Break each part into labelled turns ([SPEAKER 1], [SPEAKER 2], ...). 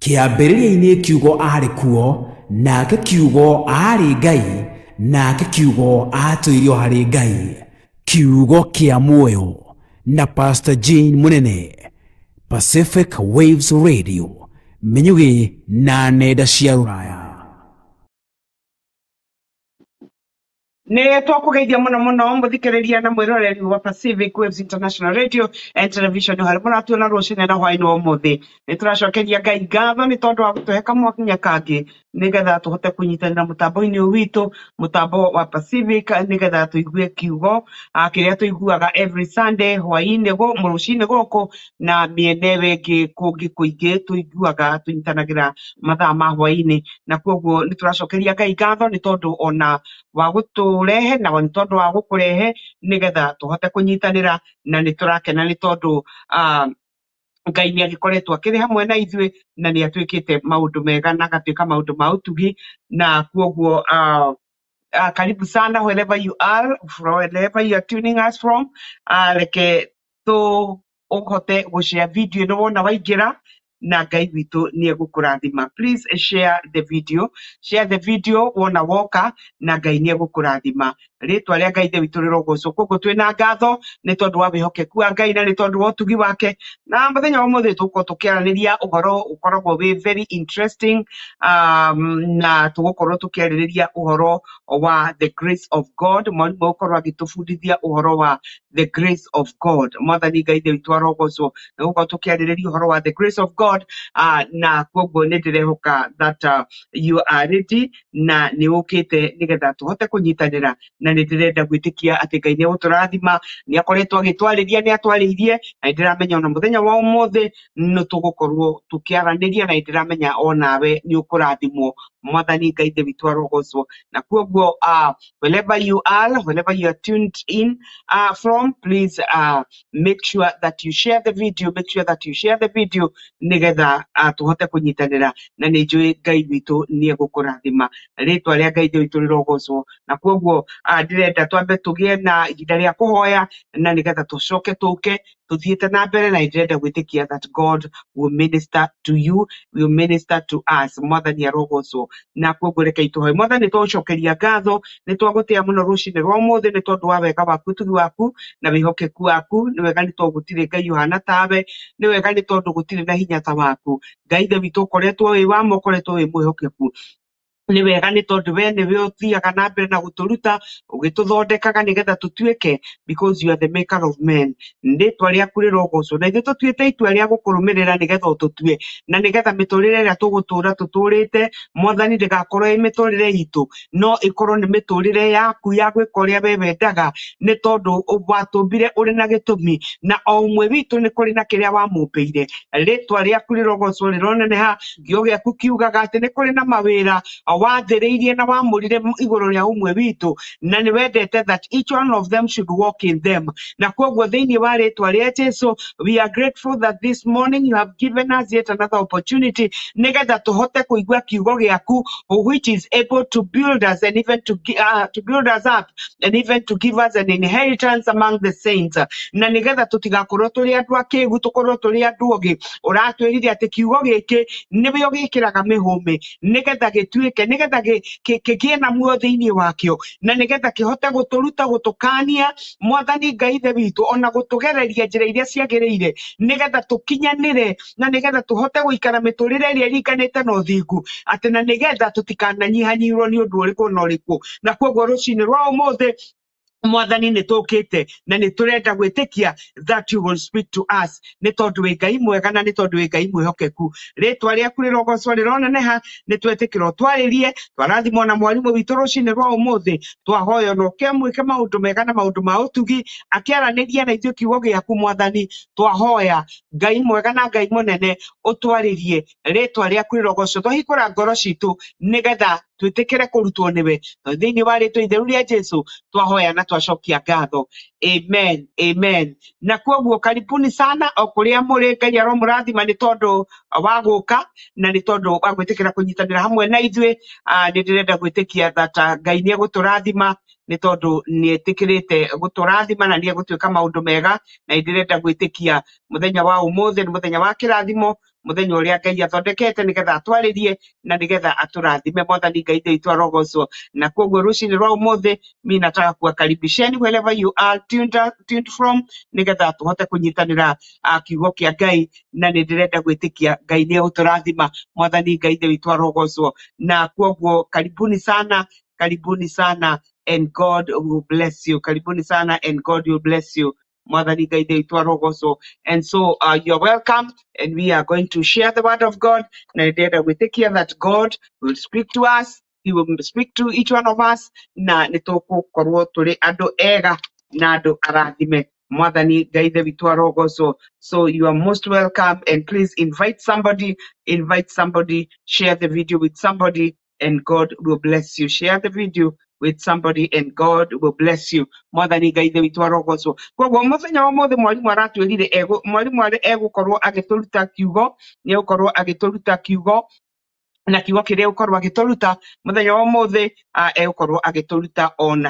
[SPEAKER 1] Kĩambĩrĩria-inĩ kiugo arĩ kuo, nake kiugo arĩ Ngai, nake kiugo atũirio harĩ Ngai. Kiugo kĩa muoyo na Pastor Jane Munene, Pacific Waves Radio, Menyugi na nenda cia Rũraya.
[SPEAKER 2] Ne twakugeithia muno muthikiriria na mwiroreri wa Pacific Waves International Radio and Television hari muratuna rucine na hwaini wa muthi. Ni turacokeria Ngai ngatho ni tondu wa gutuheka mwakinya kangi nigetha tuhote kunyitanira mutambo-ini witu, mutambo wa Pacific, nigetha tuigue kiugo kiria tuiguaga every Sunday hwaini go murucini goko na miene wengi kungi kuingi tuiguaga tunyitanagira mathaa ma hwaini. Na koguo ni turacokeria Ngai ngatho ni tondu ona wa guturehe na ni tondu wa gukurehe nigetha tuhote kunyitanira na ni turakena ni tondu Ngai ni agikoretwo akiri hamwe na ithuĩ na ni atwikite maundu mega na agatuika maundu ma utugi. Na koguo karibu sana wherever you are, wherever you are tuning us from. Reke tu uhote gushare video no wona waingira na Ngai witu ni egukurathima. Please share the video wona woka na Ngai ni egukurathima. Ritwa ria Ngai witu rirogocwo. Koguo twina ngatho ni tondu wa wihokeku wa Ngai na ni tondu wa utugi wake. Na muthenya wa muthi tuko tukiaraniria uhoro ukoragwo wi very interesting, na tugukorwo tukiaraniria uhoro wa the grace of God. Mwarimũ ukorwo agitubundithia uhoro wa the grace of God. Mwathani Ngai witu arogocwo. Na gukorwo tukiaraniria uhoro wa the grace of God. Na koguo ni ndirehoka that you are ready na ni ukite nigetha tuhote kunyitanira na ni ndirenda gwitikia ati Ngai ni guturathima, ni akoretwo agitwariria, ni atwaririe na ndiramenya ona muthenya wa umuthi no tugukorwo tukiaraniria na ndiramenya onawe ni ukurathimwo. Mwathani Ngai witu arogocwo. Na koguo wherever you are tuned in from, please make sure that you share the video, nigetha tuhote kunyitanira na ni njui Ngai witu ni egukurathima. Ritwa ria Ngai witu rirogocwo. Na koguo ndirenda twambe tugie na ihinda ria kuhoya na nigetha tucoke tuke tuthiete na mbere na ndirenda gwitikia that God will minister to you, will minister to us. Mwathani arogocwo. Na koguo reke ituhoe. Mwathani twacokeria ngatho ni twagutia muno rucini rwa umuthi ni tondu wa wega waku, utugi waku na wihokeku waku. Ni wega ni tondu gutire Ngai uhana tawe, ni wega ni tondu gutire na hinya ta waku. Ngai witu ukoretwo wi wa mo, ukoretwo wi mwihokeku. Ni wega ni tondu we ni we uthiaga na mbere na guturuta ugituthondekaga nigetha tutuike, because you are the maker of men. Nditwa riaku rirogocwo. Na ithuĩ tutuĩte itua ria gukurumirira nigetha ututue na nigetha miturire ria tugutura tuturite. Mwathani ndigakorwo ĩ miturire itu, no ikorwo ni miturire yaku ya gwika uria we wendaga, ni tondu watumbire uri na gitumi na o umwe witu ni kuri na kiria wamumbeire. Ritwa riaku rirogocwo rironeneha. Kiugo giaku kiugaga ati ni kuri na mawira wathiriirie na wamurire iguru ria umwe witu na ni wendete that each one of them should walk in them. Na koguo thiini wa ritwa ria Jesu, we are grateful that this morning you have given us yet another opportunity nigetha tuhote kuigua kiugo giaku, which is able to build us and even to build us up and even to give us an inheritance among the saints. Na nigetha tutigakorwo turi andu akigu, tukorwo turi andu ogi. Uratwirire ati kiugo giki niwe ugikiraga mihumi nigetha gituike, nigetha kigie na muoyo thiini wakio, na nigetha kihote guturuta, gutukania. Mwathani Ngai witu ona gutugereria njira iria ciagiriire nigetha tukinyanire na nigetha tuhote guikara miturire iria ringanite na uthingu, ati na nigetha tutikananyihanyirwo ni undu uriku na uriku. Na koguo rucini rwa umuthi Mwathani ni tukite na ni turenda gwitikia that you will speak to us, ni tondu wi Ngai mwega na ni tondu wi Ngai mwihokeku. Ritwa riaku rirogocwo rironeneha. Ni twetikira twaririe twarathimwo na mwarimu witu rucini rwa umuthi. Twahoya no kemwike maundu mega na maundu ma utugi akiaraniria na ithuĩ kiugo giaku. Mwathani twahoya Ngai mwega na Ngai munene utwaririe. Ritwa riaku rirogocwo. Twahingũra ngoro citu nigetha twitikire kurutwo niwe thiini wa ritwa itheru ria Jesu. Twahoya na twacokia ngatho Amen. Amen. Na kwoguo karibuni sana o kuria muri Ngai aromurathima ni tondu wa guka na ni tondu wa gwitikira kunyitanira hamwe na ithue. Ni ndirenda gwitikia that Ngai ni eguturathima ni tondu ni etikirite guturathima na ni egutwika maundu mega, na ndirenda gwitikia muthenya wa umuthi ni muthenya wa kirathimo, muthenya uria Ngai athondekete nigetha atwaririe na nigetha aturathime. Mwathani Ngai ndio itwarogocwo. Na kwoguo rucini rwa umuthi mi nataka kuwakaribisheni wherever you are tuned from nigetha tuhote kunyitanira kiugo kia Ngai, na ni ndirenda gwitikia Ngai ni eguturathima. Mwathani Ngai ndio itwarogocwo. Na kwoguo karibuni sana, karibuni sana, and God will bless you. Karibuni sana and God will bless you. Mwathani Ngai ndio itwarogocwo. And so you're welcome, and we are going to share the word of God. Na ndirenda gwitikia that God will speak to us. He will speak to each one of us. Na nitugukorwo turi andu ega na andu arathime. Mwathani Ngai ndio itwarogocwo. So you are most welcome, and please invite somebody, share the video with somebody, and God will bless you. Share the video with somebody and God will bless you. Mwathani Ngai ndio itwarogocwo. Kwoguo muthenya wa mothe mwarimu aratwirire mwarimu egukorwo agituruta kiugo, ni egukorwo agituruta kiugo, na kiugo kiria ukorwo agituruta muthenya wa umuthi egukorwo agituruta on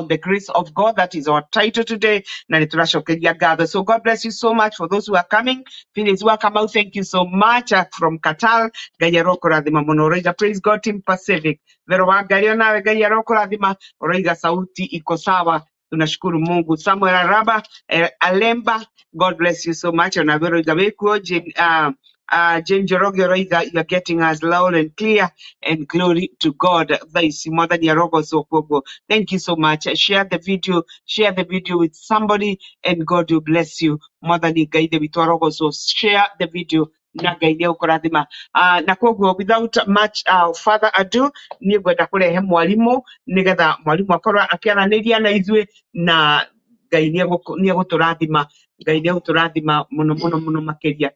[SPEAKER 2] the grace of God. That is our title today, na nituracokeria ngatho. So God bless you so much for those who are coming. Phyllis welcome out, thank you so much from Qatar. Ngai arokurathima muno. Oroiga praise God team Pacific, vero wa Ngai onawe Ngai arokurathima. Oroiga sauti iko sawa, tunashukuru Mungu. Samuel Araba Alemba, God bless you so much. Na vero iga wekuo James Joroge Roiga, you are getting us loud and clear, and glory to God. Thank you so much. Share the video with somebody, and God will bless you. So share the video. Na kwoguo without much further ado, ni ngwenda kurehe mwalimu nigetha mwalimu akorwo akiaraniria na ithue, na Ngai ni eguturathima, Ngai ni eguturathima muno makiria.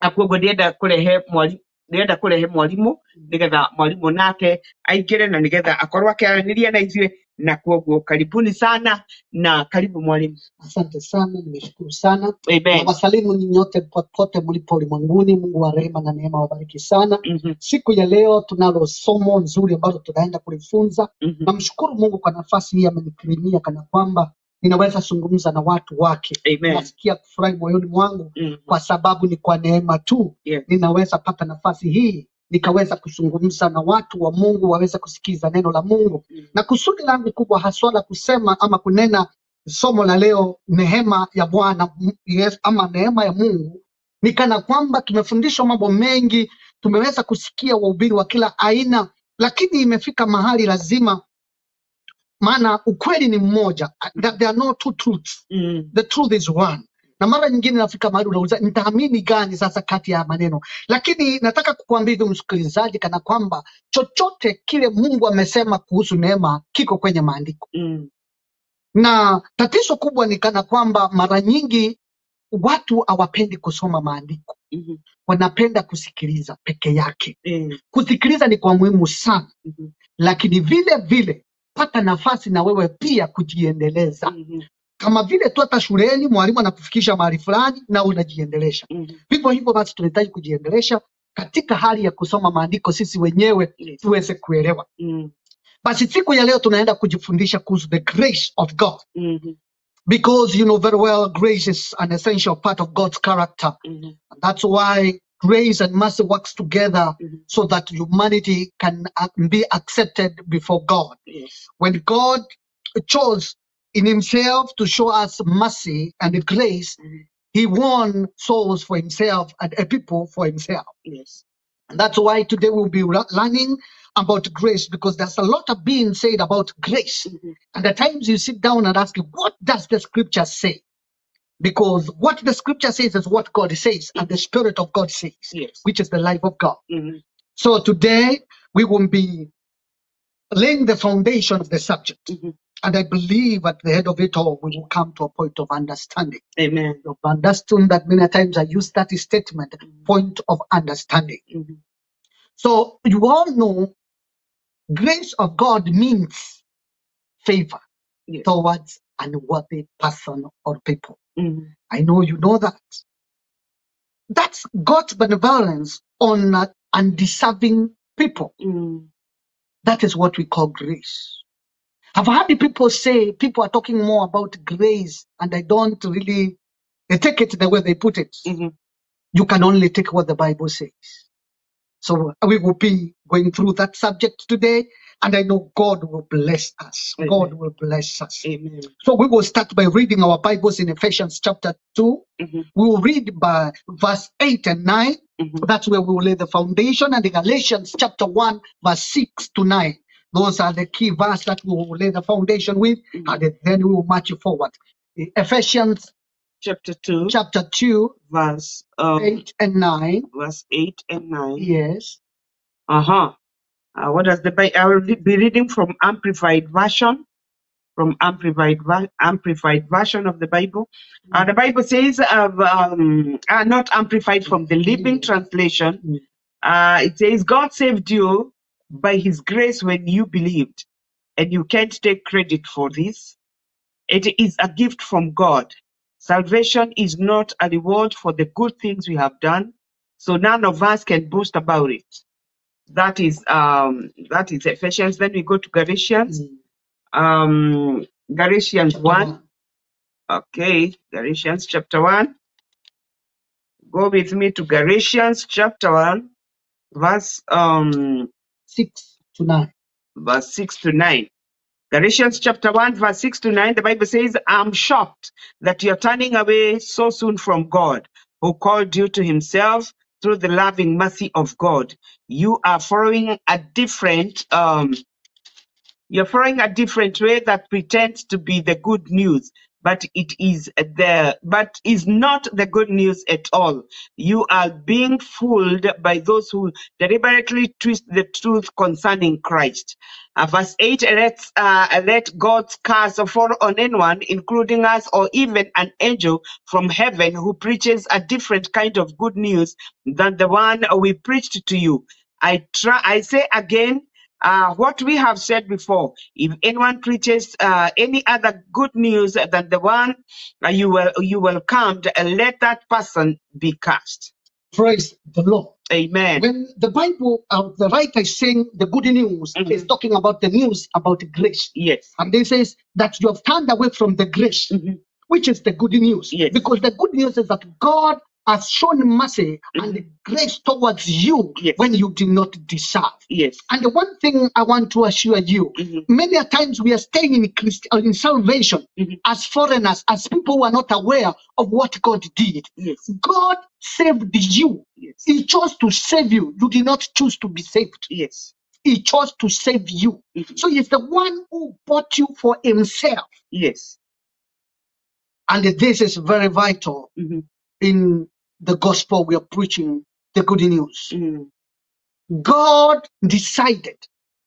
[SPEAKER 2] Na kwoguo ndienda kurehe mwalimu nigetha mwalimu nake aingire na nigetha akorwo akiaraniria na ithue. Na kwoguo karibuni sana, na karibu mwalimu.
[SPEAKER 3] Asante sana, nimeshukuru sana.
[SPEAKER 2] Amen.
[SPEAKER 3] Na wasalimu ninyi nyote popote mlipo ulimwenguni. Mungu wa rehema na neema wabariki sana. Siku ya leo tunalo somo nzuri ambalo tunaenda kulifunza. Namshukuru Mungu kwa nafasi hii amenikirimia, kana kwamba ninaweza zungumza na watu wake.
[SPEAKER 2] Amen.
[SPEAKER 3] Nasikia kufurahi moyoni mwangu kwa sababu ni kwa neema tu ninaweza pata nafasi hii nikaweza kuzungumza na watu wa Mungu waweza kusikiza neno la Mungu. Na kusudi langu kubwa haswa la kusema ama kunena somo la leo, neema ya Bwana, ama neema ya Mungu, ni kana kwamba tumefundishwa mambo mengi, tumeweza kusikia wahubiri wa kila aina, lakini imefika mahali lazima, maana ukweli ni mmoja. There are no two truths. The truth is one. Na mara nyingine nafika mahali unauliza nitaamini gani sasa kati ya maneno. Lakini nataka kukuambia hivi msikilizaji, kana kwamba chochote kile Mungu amesema kuhusu neema kiko kwenye maandiko. Na tatizo kubwa ni kana kwamba mara nyingi watu hawapendi kusoma maandiko. Wanapenda kusikiliza peke yake. Kusikiliza ni kwa muhimu sana. Lakini vile vile pata nafasi na wewe pia kujiendeleza. Kama vile tu hata shuleni mwalimu anakufikisha mahali fulani na unajiendelesha. Vivyo hivyo basi tunahitaji kujiendelesha katika hali ya kusoma maandiko sisi wenyewe tuweze kuelewa. Basi siku ya leo tunaenda kujifundisha kuhusu the grace of God. Because you know very well grace is an essential part of God's character. And that's why grace and mercy works together so that humanity can be accepted before God. When God chose in himself to show us mercy and grace, he won souls for himself and a people for himself. And that's why today we'll be learning about grace, because there's a lot of being said about grace. And at times you sit down and ask, what does the scripture say? Because what the scripture says is what God says, and the Spirit of God says, which is the life of God. So today we will be laying the foundation of the subject. And I believe at the head of it all, we will come to a point of understanding.
[SPEAKER 2] Amen.
[SPEAKER 3] You've understood that many times I use that statement, point of understanding. So you all know grace of God means favor towards unworthy person or people. I know you know that. That's God's benevolence on undeserving people. That is what we call grace. I've heard people say, people are talking more about grace, and I don't really take it the way they put it. You can only take what the Bible says. So we will be going through that subject today, and I know God will bless us. Amen. God will bless us. Amen. So we will start by reading our Bibles in Ephesians chapter 2. We will read by verse 8 and 9. That's where we will lay the foundation. And in Galatians chapter 1, verse 6 to 9. Those are the key verses that we will lay the foundation with, and then we will march forward. Ephesians chapter 2, verse 8 and 9. Verse 8 and 9. Yes. What does the Bible? I will be reading from Amplified Version. From Amplified Version of the Bible. The Bible says, not Amplified, from the Living Translation. It says, God saved you by His grace when you believed, and you can't take credit for this. It is a gift from God. Salvation is not a reward for the good things we have done, so none of us can boast about it. That is Ephesians. Then we go to Galatians. Galatians 1. Okay, Galatians chapter 1. Go with me to Galatians chapter 1, verse 6 to 9. Verse 6 to 9. Galatians chapter 1, verse 6 to 9, the Bible says, I'm shocked that you're turning away so soon from God, who called you to Himself through the loving mercy of God. You are following a different way that pretends to be the good news, but is not the good news at all. You are being fooled by those who deliberately twist the truth concerning Christ. Verse 8, let God's curse fall on anyone, including us, or even an angel from heaven who preaches a different kind of good news than the one we preached to you. I say again, what we have said before, if anyone preaches any other good news than the one you welcomed, let that person be cast. Praise the Lord. Amen. When the Bible, the writer is saying the good news, is talking about the news about grace. Yes. And they says that you have turned away from the grace, which is the good news. Yes. Because the good news is that God has shown mercy and grace towards you when you did not deserve. Yes. And the one thing I want to assure you, many a times we are staying in salvation as foreigners, as people who are not aware of what God did. Yes. God saved you. Yes. He chose to save you. You did not choose to be saved. Yes. He chose to save you. So He's the one who bought you for Himself. Yes. And this is very vital in the gospel we are preaching, the good news. God decided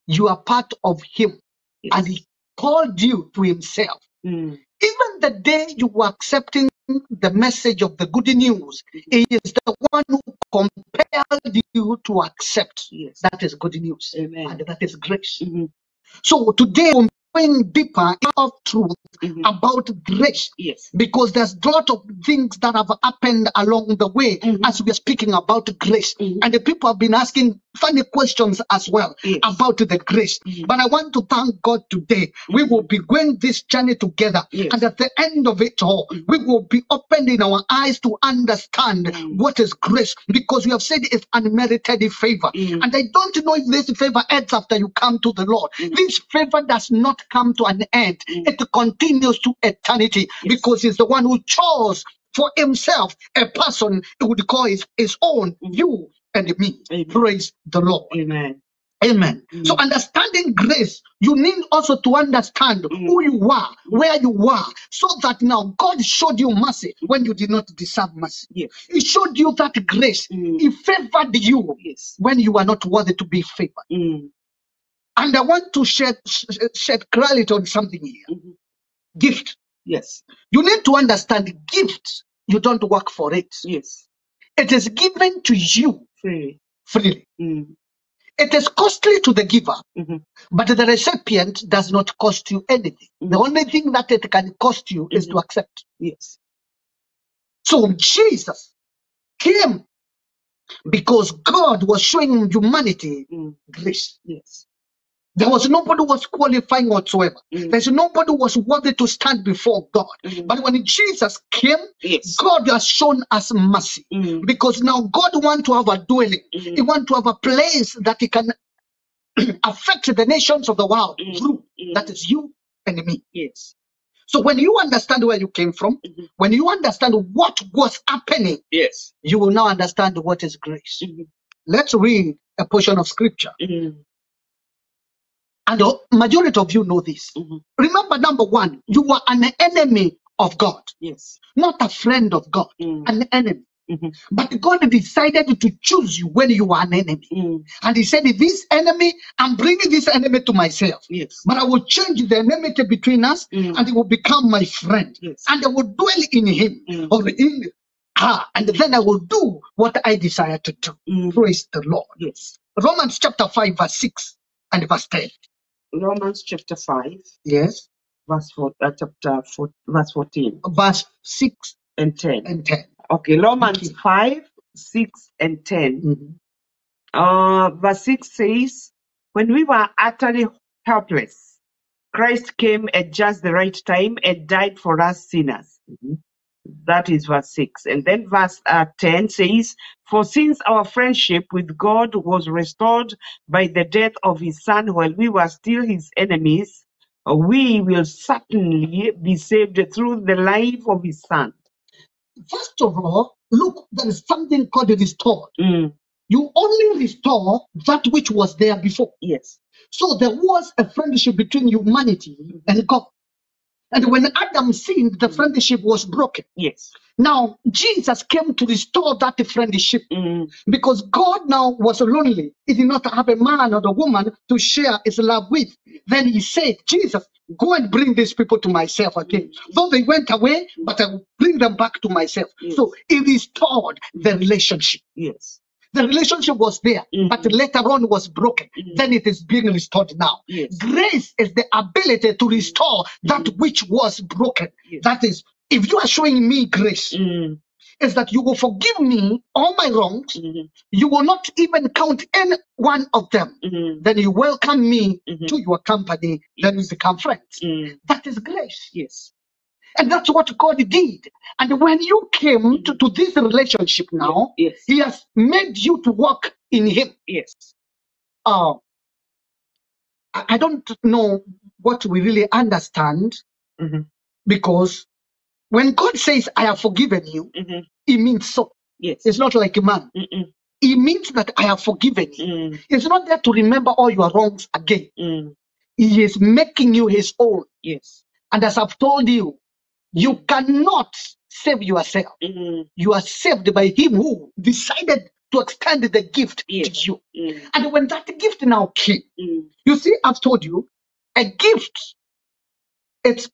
[SPEAKER 3] you are part of Him, and He called you to Himself. Even the day you were accepting the message of the good news, He is the one who compelled you to accept. Yes. That is good news. Amen. And that is grace. So today we're going deeper of truth about grace. Yes. Because there's a lot of things that have happened along the way as we are speaking about grace. And the people have been asking funny questions as well about the grace. But I want to thank God today. We will be going this journey together. And at the end of it all, we will be opening our eyes to understand what is grace. Because we have said it's unmerited favor. And I don't know if this favor ends after you come to the Lord. This favor does not come to an end. It continues to eternity because He's the one who chose for Himself a person He would call his own, you and me. Amen. Praise the Lord. Amen. Amen. So understanding grace, you need also to understand who you are, where you are, so that now God showed you mercy when you did not deserve mercy. Yes. He showed you that grace. He favored you when you are not worthy to be favored. And I want to shed clarity on something here. Gift. Yes. You need to understand gift. You don't work for it. Yes. It is given to you freely. It is costly to the giver, but the recipient does not cost you anything. The only thing that it can cost you is to accept.
[SPEAKER 2] Yes.
[SPEAKER 3] So Jesus came because God was showing humanity grace.
[SPEAKER 2] Yes.
[SPEAKER 3] There was nobody who was qualifying whatsoever. There's nobody who was worthy to stand before God. But when Jesus came, God has shown us mercy. Because now God wants to have a dwelling. He wants to have a place that he can affect the nations of the world through. That is you and me.
[SPEAKER 2] Yes.
[SPEAKER 3] So when you understand where you came from, when you understand what was happening,
[SPEAKER 2] Yes.
[SPEAKER 3] you will now understand what is grace. Let's read a portion of scripture. And the majority of you know this. Remember, number one, you are an enemy of God.
[SPEAKER 2] Yes.
[SPEAKER 3] Not a friend of God, an enemy. But God decided to choose you when you are an enemy. And he said, this enemy, I'm bringing this enemy to myself.
[SPEAKER 2] Yes.
[SPEAKER 3] But I will change the enmity between us and he will become my friend.
[SPEAKER 2] Yes.
[SPEAKER 3] And I will dwell in him or in her. And then I will do what I desire to do. Praise the Lord.
[SPEAKER 2] Yes.
[SPEAKER 3] Romans chapter 5, verse 6 and verse 10.
[SPEAKER 2] Romans chapter 5.
[SPEAKER 3] Yes.
[SPEAKER 2] Verse 14.
[SPEAKER 3] Verse 6
[SPEAKER 2] and 10.
[SPEAKER 3] and 10.
[SPEAKER 2] Okay, Romans 5, 6 and 10. Verse 6 says, when we were utterly helpless, Christ came at just the right time and died for us sinners. That is verse 6. And then verse 10 says, for since our friendship with God was restored by the death of his son while we were still his enemies, we will certainly be saved through the life of his son.
[SPEAKER 3] First of all, look, there is something called restored. You only restore that which was there before.
[SPEAKER 2] Yes.
[SPEAKER 3] So there was a friendship between humanity and God. And when Adam sinned, the friendship was broken.
[SPEAKER 2] Yes.
[SPEAKER 3] Now, Jesus came to restore that friendship because God now was lonely. He did not have a man or a woman to share his love with. Then he said, Jesus, go and bring these people to myself again. Though they went away, but I will bring them back to myself. So he restored the relationship.
[SPEAKER 2] Yes.
[SPEAKER 3] The relationship was there, but later on was broken. Then it is being restored now.
[SPEAKER 2] Yes.
[SPEAKER 3] Grace is the ability to restore that which was broken. That is, if you are showing me grace, is that you will forgive me all my wrongs. You will not even count any one of them. Then you welcome me to your company. Then we become friends. That is grace.
[SPEAKER 2] Yes.
[SPEAKER 3] And that's what God did. And when you came to this relationship now, he has made you to walk in him.
[SPEAKER 2] Yes.
[SPEAKER 3] I don't know what we really understand, because when God says, I have forgiven you, he means so.
[SPEAKER 2] Yes.
[SPEAKER 3] It's not like a man. It means that I have forgiven you. It's not there to remember all your wrongs again. He is making you his own.
[SPEAKER 2] Yes.
[SPEAKER 3] And as I've told you, you cannot save yourself. You are saved by him who decided to extend the gift to you. And when that gift now came, you see, I've told you, a gift, it's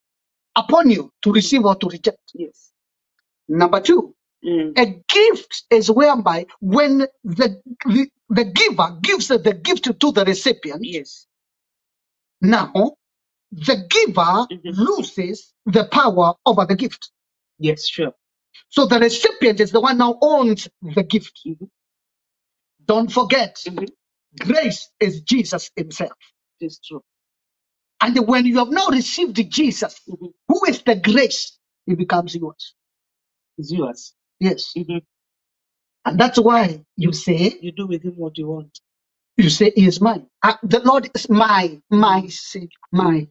[SPEAKER 3] upon you to receive or to reject.
[SPEAKER 2] Yes.
[SPEAKER 3] Number two, a gift is whereby when the giver gives the gift to the recipient, now the giver loses the power over the gift.
[SPEAKER 2] Yes, sure.
[SPEAKER 3] So the recipient is the one now owns the gift. Don't forget, grace is Jesus himself.
[SPEAKER 2] It's true.
[SPEAKER 3] And when you have now received Jesus, who is the grace, he becomes yours.
[SPEAKER 2] It's yours.
[SPEAKER 3] Yes. And that's why you say,
[SPEAKER 2] you do with him what you want.
[SPEAKER 3] You say, he is mine. The Lord is my Savior, mine.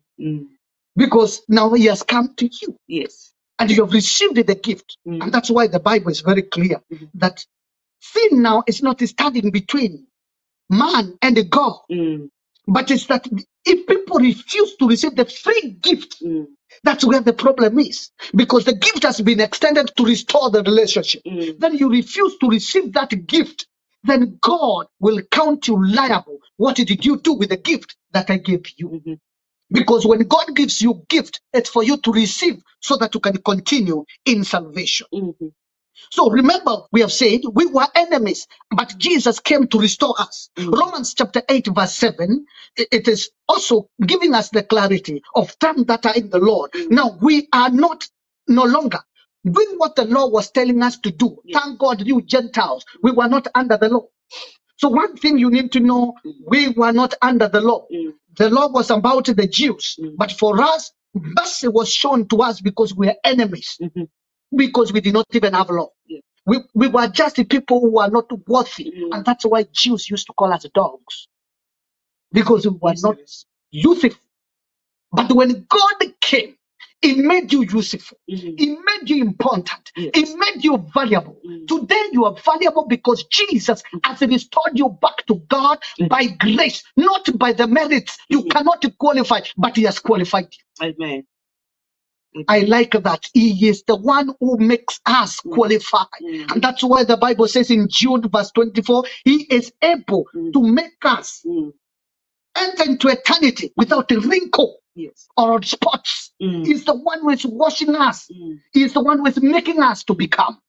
[SPEAKER 3] Because now he has come to you.
[SPEAKER 2] Yes.
[SPEAKER 3] And you have received the gift. And that's why the Bible is very clear that sin now is not standing between man and God. But it's that if people refuse to receive the free gift, that's where the problem is. Because the gift has been extended to restore the relationship. Then you refuse to receive that gift. Then God will count you liable. What did you do with the gift that I gave you? Because when God gives you gift, it's for you to receive so that you can continue in salvation. So remember, we have said we were enemies, but Jesus came to restore us. Romans chapter 8 verse 7, it is also giving us the clarity of them that are in the Lord. Now we are no longer doing what the law was telling us to do. Thank God, you Gentiles, we were not under the law. So one thing you need to know, we were not under the law. The law was about the Jews, but for us, mercy was shown to us because we are enemies, because we did not even have law. We were just the people who were not worthy, and that's why Jews used to call us dogs, because we were not useful. But when God came, He made you useful. He made you important. He made you valuable. Today you are valuable because Jesus has restored you back to God by grace, not by the merits. You cannot qualify, but He has qualified you. Amen. I like that. He is the one who makes us qualify. And that's why the Bible says in Jude verse 24, He is able to make us enter into eternity without a wrinkle or spots. He's the one who is washing us. He's the one who is making us to become.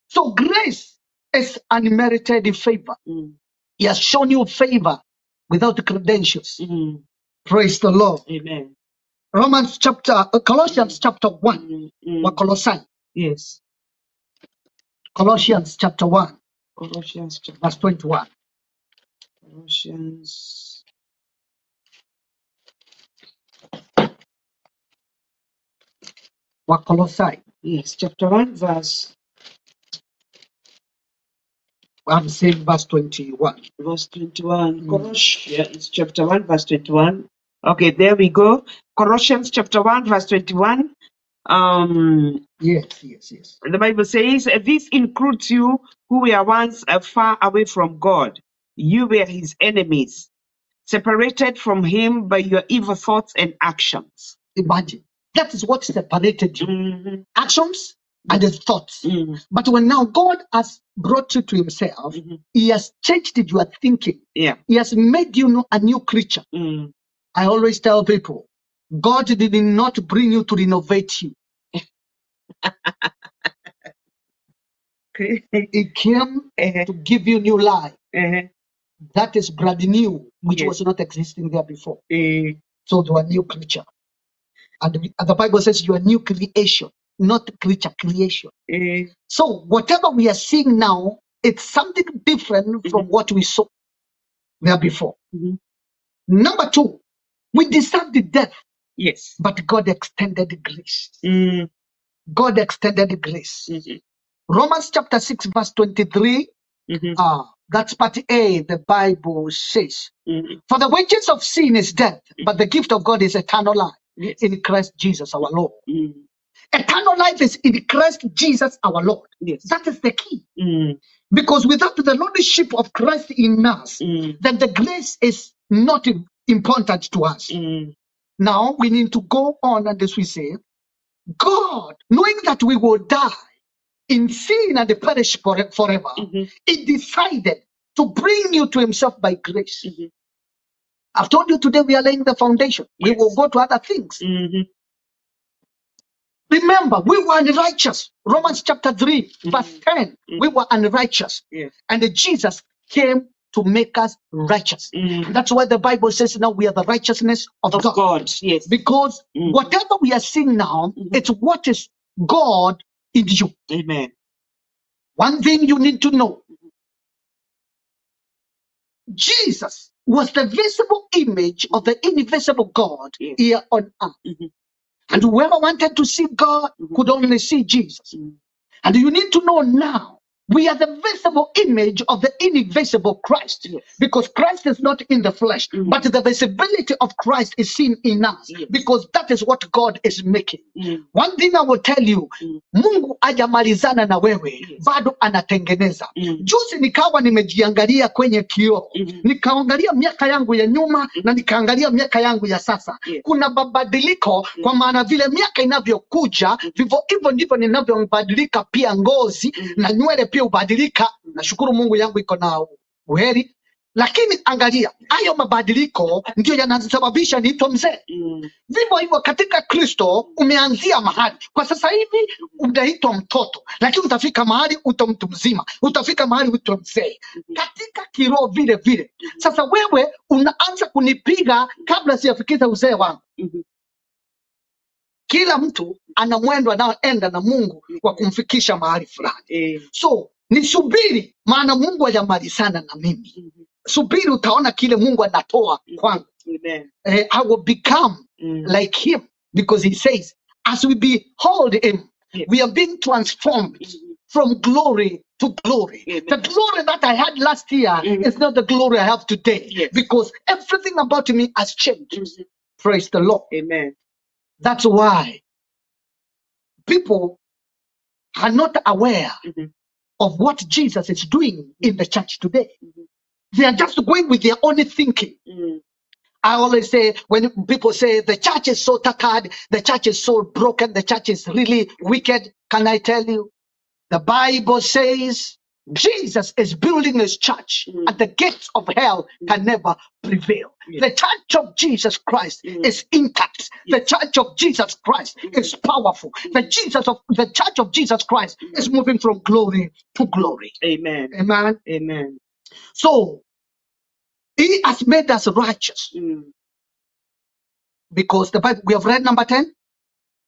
[SPEAKER 3] So grace is unmerited favor. He has shown you favor without the credentials. Praise the Lord. Amen. Colossians chapter 1. Colossae. Yes. Colossians chapter 1. Colossians chapter verse 21. Colossians. Colossae. Yes, chapter 1 verse. I'm saying verse 21. Verse 21. Colossians chapter 1 verse 21. Okay, there we go. Colossians chapter 1 verse 21. Yes. The Bible says, this includes you who were once far away from God. You were His enemies, separated from Him by your evil thoughts and actions. Imagine. That is what separated you. Actions and the thoughts. But when now God has brought you to Himself, He has changed your thinking. He has made you a new creature. I always tell people, God did not bring you to renovate you. He came to give you new life. That is brand new, which was not existing there before. So you are a new creature. And the Bible says you are a new creation, not creature, creation. So whatever we are seeing now, it's something different from what we saw there before. Number two, we deserved the death. Yes. But God extended grace. God extended grace. Romans chapter 6 verse 23. That's part A. The Bible says, for the wages of sin is death, but the gift of God is eternal life in Christ Jesus our Lord. Eternal life is in Christ Jesus our Lord. That is the key. Because without the lordship of Christ in us, then the grace is not important to us. Now we need to go on, and as we say, God, knowing that we will die in sin and perish forever, He decided to bring you to Himself by grace. I've told you today we are laying the foundation. We will go to other things. Remember, we were unrighteous. Romans chapter 3, verse 10. We were unrighteous. And Jesus came to make us righteous. That's why the Bible says now we are the righteousness of God. Yes. Because whatever we are seeing now, it's what is God in you. Amen. One thing you need to know, Jesus was the visible image of the invisible God here on earth. And whoever wanted to see God could only see Jesus. And you need to know now, we are the visible image of the invisible Christ. Because Christ is not in the flesh, but the visibility of Christ is seen in us. Because that is what God is making. One thing I will tell you, Mungu hajamalizana na wewe, bado anatengeneza. Juzi nikawa nimejiangalia kwenye kioo. Nikaangalia miaka yangu ya nyuma na nikaangalia miaka yangu ya sasa. Kuna mabadiliko, kwa maana vile miaka inavyokuja, vivyo hivyo ndivyo ninavyobadilika pia ngozi na nywele pia ubadilika. Nashukuru Mungu yangu iko na uheri. Lakini angalia, hayo mabadiliko ndio yanasababisha niitwe mzee. Vivyo hivyo katika Kristo umeanzia mahali. Kwa sasa hivi unaitwa mtoto, lakini utafika mahali uto mtu mzima, utafika mahali uto mzee. Katika kiroho vile vile. Sasa wewe unaanza kunipiga kabla sijafikiza uzee wangu. Kila mtu ana mwendo anaoenda na Mungu wa kumfikisha mahali fulani. So nisubiri, maana Mungu hajamalizana na mimi. Subiri, utaona kile Mungu anatoa kwangu. I will become like him, because he says, as we behold him, we are being transformed from glory to glory. The glory that I had last year is not the glory I have today, because everything about me has changed. Praise the Lord.
[SPEAKER 2] Amen.
[SPEAKER 3] That's why people are not aware of what Jesus is doing in the church today. They are just going with their own thinking. I always say, when people say the church is so tattered, the church is so broken, the church is really wicked, can I tell you? The Bible says Jesus is building his church, and the gates of hell can never prevail. The church of Jesus Christ is intact. The church of Jesus Christ is powerful. The church of Jesus Christ is moving from glory to glory.
[SPEAKER 2] Amen.
[SPEAKER 3] Amen.
[SPEAKER 2] Amen.
[SPEAKER 3] So he has made us righteous. Because the Bible, we have read number 10?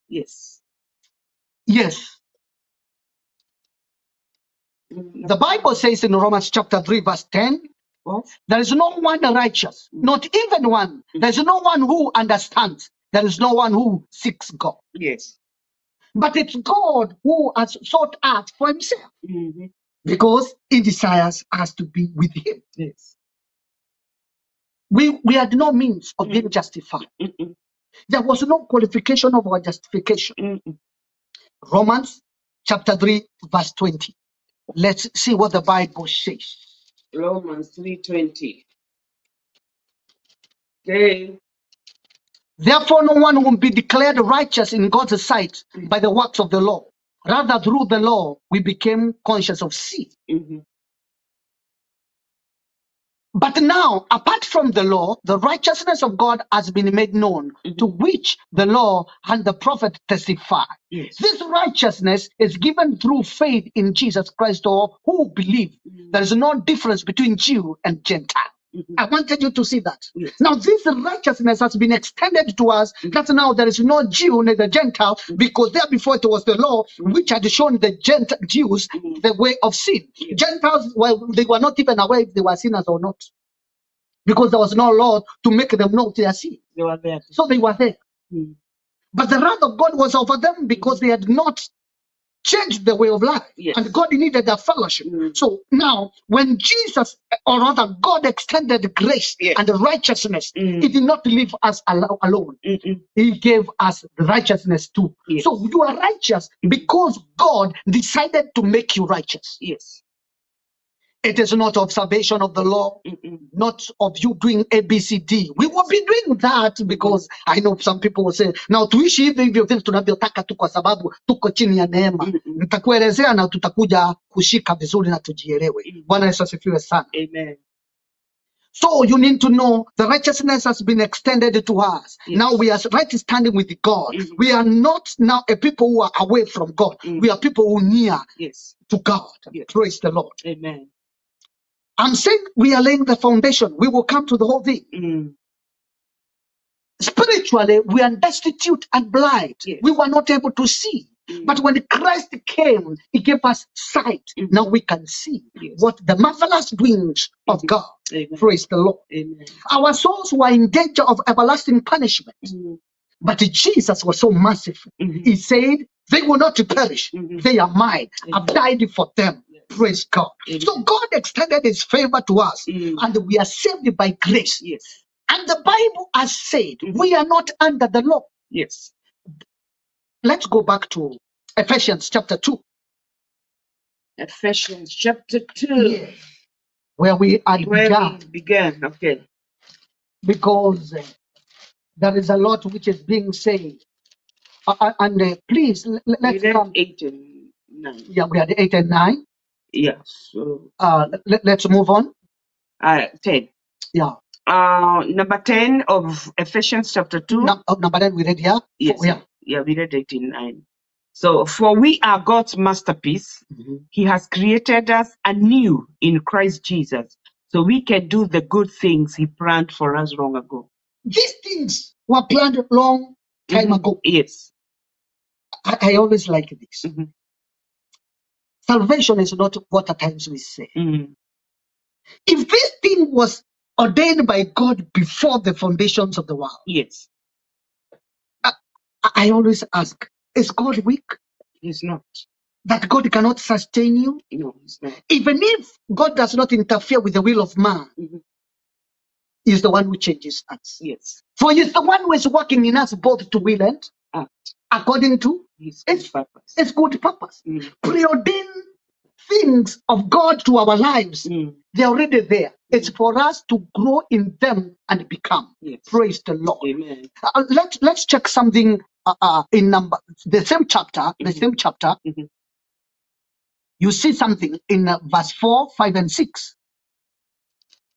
[SPEAKER 2] Yes.
[SPEAKER 3] Yes. The Bible says in Romans chapter 3 verse 10, there is no one righteous, not even one. There is no one who understands. There is no one who seeks God.
[SPEAKER 2] Yes.
[SPEAKER 3] But it's God who has sought out for himself, because he desires us to be with him.
[SPEAKER 2] Yes.
[SPEAKER 3] We had no means of being justified. There was no qualification of our justification. Romans chapter 3 verse 20. Let's see what the Bible says.
[SPEAKER 2] Romans 3:20. Okay.
[SPEAKER 3] Therefore, no one will be declared righteous in God's sight by the works of the law. Rather, through the law, we became conscious of sin. But now, apart from the law, the righteousness of God has been made known, to which the law and the prophet testify.
[SPEAKER 2] Yes.
[SPEAKER 3] This righteousness is given through faith in Jesus Christ to all who believe. There is no difference between Jew and Gentile. I wanted you to see that.
[SPEAKER 2] Yes.
[SPEAKER 3] Now, this righteousness has been extended to us, that now there is no Jew neither Gentile, because there before it was the law which had shown the Jews the way of sin.
[SPEAKER 2] Yes.
[SPEAKER 3] Gentiles, well, they were not even aware if they were sinners or not, because there was no law to make them know their sin.
[SPEAKER 2] They were there.
[SPEAKER 3] So they were there. But the wrath of God was over them, because they had not changed the way of life.
[SPEAKER 2] Yes.
[SPEAKER 3] And God needed that fellowship. So now, when Jesus, or rather God, extended grace and righteousness, he did not leave us alone. He gave us the righteousness too.
[SPEAKER 2] Yes.
[SPEAKER 3] So you are righteous because God decided to make you righteous.
[SPEAKER 2] Yes.
[SPEAKER 3] It is not observation of the law, not of you doing ABCD. We will be doing that, because I know some people will say, now tuishi hivi hivyo vile tunavyotaka tu kwa sababu tuko chini ya neema. Nitakuelezea na tutakuja kushika vizuri na tujielewe. Bwana Yesu asifiwe sana.
[SPEAKER 2] Amen.
[SPEAKER 3] So you need to know the righteousness has been extended to us.
[SPEAKER 2] Yes.
[SPEAKER 3] Now we are right standing with God. We are not now a people who are away from God. We are people who are near to God.
[SPEAKER 2] Yes.
[SPEAKER 3] Praise the Lord.
[SPEAKER 2] Amen.
[SPEAKER 3] I'm saying we are laying the foundation. We will come to the whole thing. Spiritually, we are destitute and blind.
[SPEAKER 2] Yes.
[SPEAKER 3] We were not able to see. But when Christ came, he gave us sight. Now we can see what the marvelous doings of God.
[SPEAKER 2] Amen.
[SPEAKER 3] Praise the Lord.
[SPEAKER 2] Amen.
[SPEAKER 3] Our souls were in danger of everlasting punishment. But Jesus was so merciful. He said, they will not perish. They are mine. I've died for them. Praise God. So God extended his favor to us, and we are saved by grace.
[SPEAKER 2] Yes.
[SPEAKER 3] And the Bible has said we are not under the law.
[SPEAKER 2] Yes.
[SPEAKER 3] Let's go back to Ephesians chapter 2.
[SPEAKER 2] Ephesians chapter 2.
[SPEAKER 3] Where we
[SPEAKER 2] began. Okay.
[SPEAKER 3] Because there is a lot which is being said. Please, let's come.
[SPEAKER 2] 8 and 9.
[SPEAKER 3] Yeah, we had 8 and 9.
[SPEAKER 2] Yes. So,
[SPEAKER 3] let's move on.
[SPEAKER 2] 10.
[SPEAKER 3] Yeah.
[SPEAKER 2] Number 10 of Ephesians chapter 2.
[SPEAKER 3] Number 10 we read here.
[SPEAKER 2] Yes.
[SPEAKER 3] Yeah.
[SPEAKER 2] Yeah, we read it in 9. So, for we are God's masterpiece. He has created us anew in Christ Jesus, so we can do the good things He planned for us long ago.
[SPEAKER 3] These things were planned a long time ago.
[SPEAKER 2] Yes.
[SPEAKER 3] I always like this. Salvation is not what at times we say. If this thing was ordained by God before the foundations of the world,
[SPEAKER 2] Yes.
[SPEAKER 3] I always ask, is God weak?
[SPEAKER 2] He's not.
[SPEAKER 3] That God cannot sustain you?
[SPEAKER 2] No, He's not.
[SPEAKER 3] Even if God does not interfere with the will of man, He's the one who changes us.
[SPEAKER 2] Yes.
[SPEAKER 3] For He's the one who is working in us both to will and
[SPEAKER 2] act
[SPEAKER 3] according to
[SPEAKER 2] His good purpose.
[SPEAKER 3] It's good purpose. Preordained things of God to our lives, they're already there. It's for us to grow in them and become.
[SPEAKER 2] Yes.
[SPEAKER 3] Praise the Lord.
[SPEAKER 2] Amen.
[SPEAKER 3] Let's check something in the same chapter. The same chapter. You see something in verse 4, 5, and 6.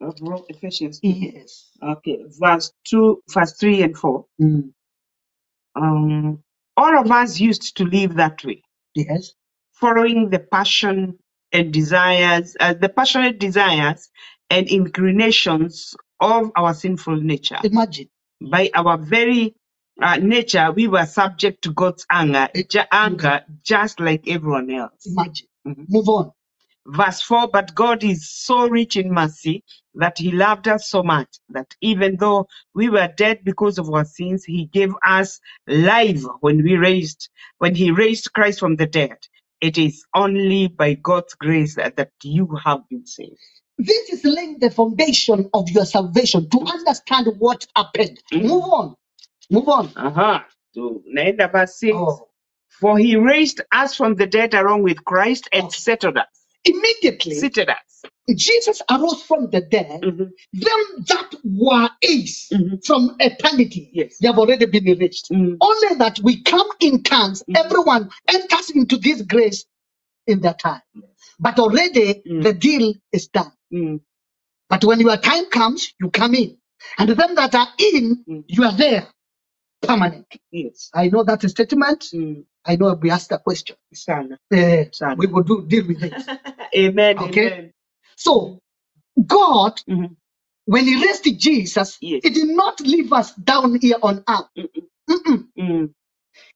[SPEAKER 2] Ephesians.
[SPEAKER 3] Yes.
[SPEAKER 2] Okay. Verse 3 and 4. All of us used to live that way.
[SPEAKER 3] Yes.
[SPEAKER 2] Following the passionate desires and inclinations of our sinful nature.
[SPEAKER 3] Imagine.
[SPEAKER 2] By our very nature, we were subject to God's anger, just like everyone else.
[SPEAKER 3] Imagine. Move on.
[SPEAKER 2] Verse 4, but God is so rich in mercy that He loved us so much that even though we were dead because of our sins, He gave us life when He raised Christ from the dead. It is only by God's grace that you have been saved.
[SPEAKER 3] This is laying the foundation of your salvation to understand what happened. Move on. Move on.
[SPEAKER 2] So, naenda verse 6. For He raised us from the dead along with Christ and settled us.
[SPEAKER 3] Immediately,
[SPEAKER 2] seated us.
[SPEAKER 3] Jesus arose from the dead. Them that were is from eternity,
[SPEAKER 2] yes,
[SPEAKER 3] they have already been reached. Only that we come in turns. Everyone enters into this grace in their time. But already the deal is done. But when your time comes, you come in. And them that are in, you are there. Permanent. Yes. I know that statement. I know we asked a question. We will deal with it.
[SPEAKER 2] Amen.
[SPEAKER 3] Okay.
[SPEAKER 2] Amen.
[SPEAKER 3] So God, when He raised Jesus, He did not leave us down here on earth.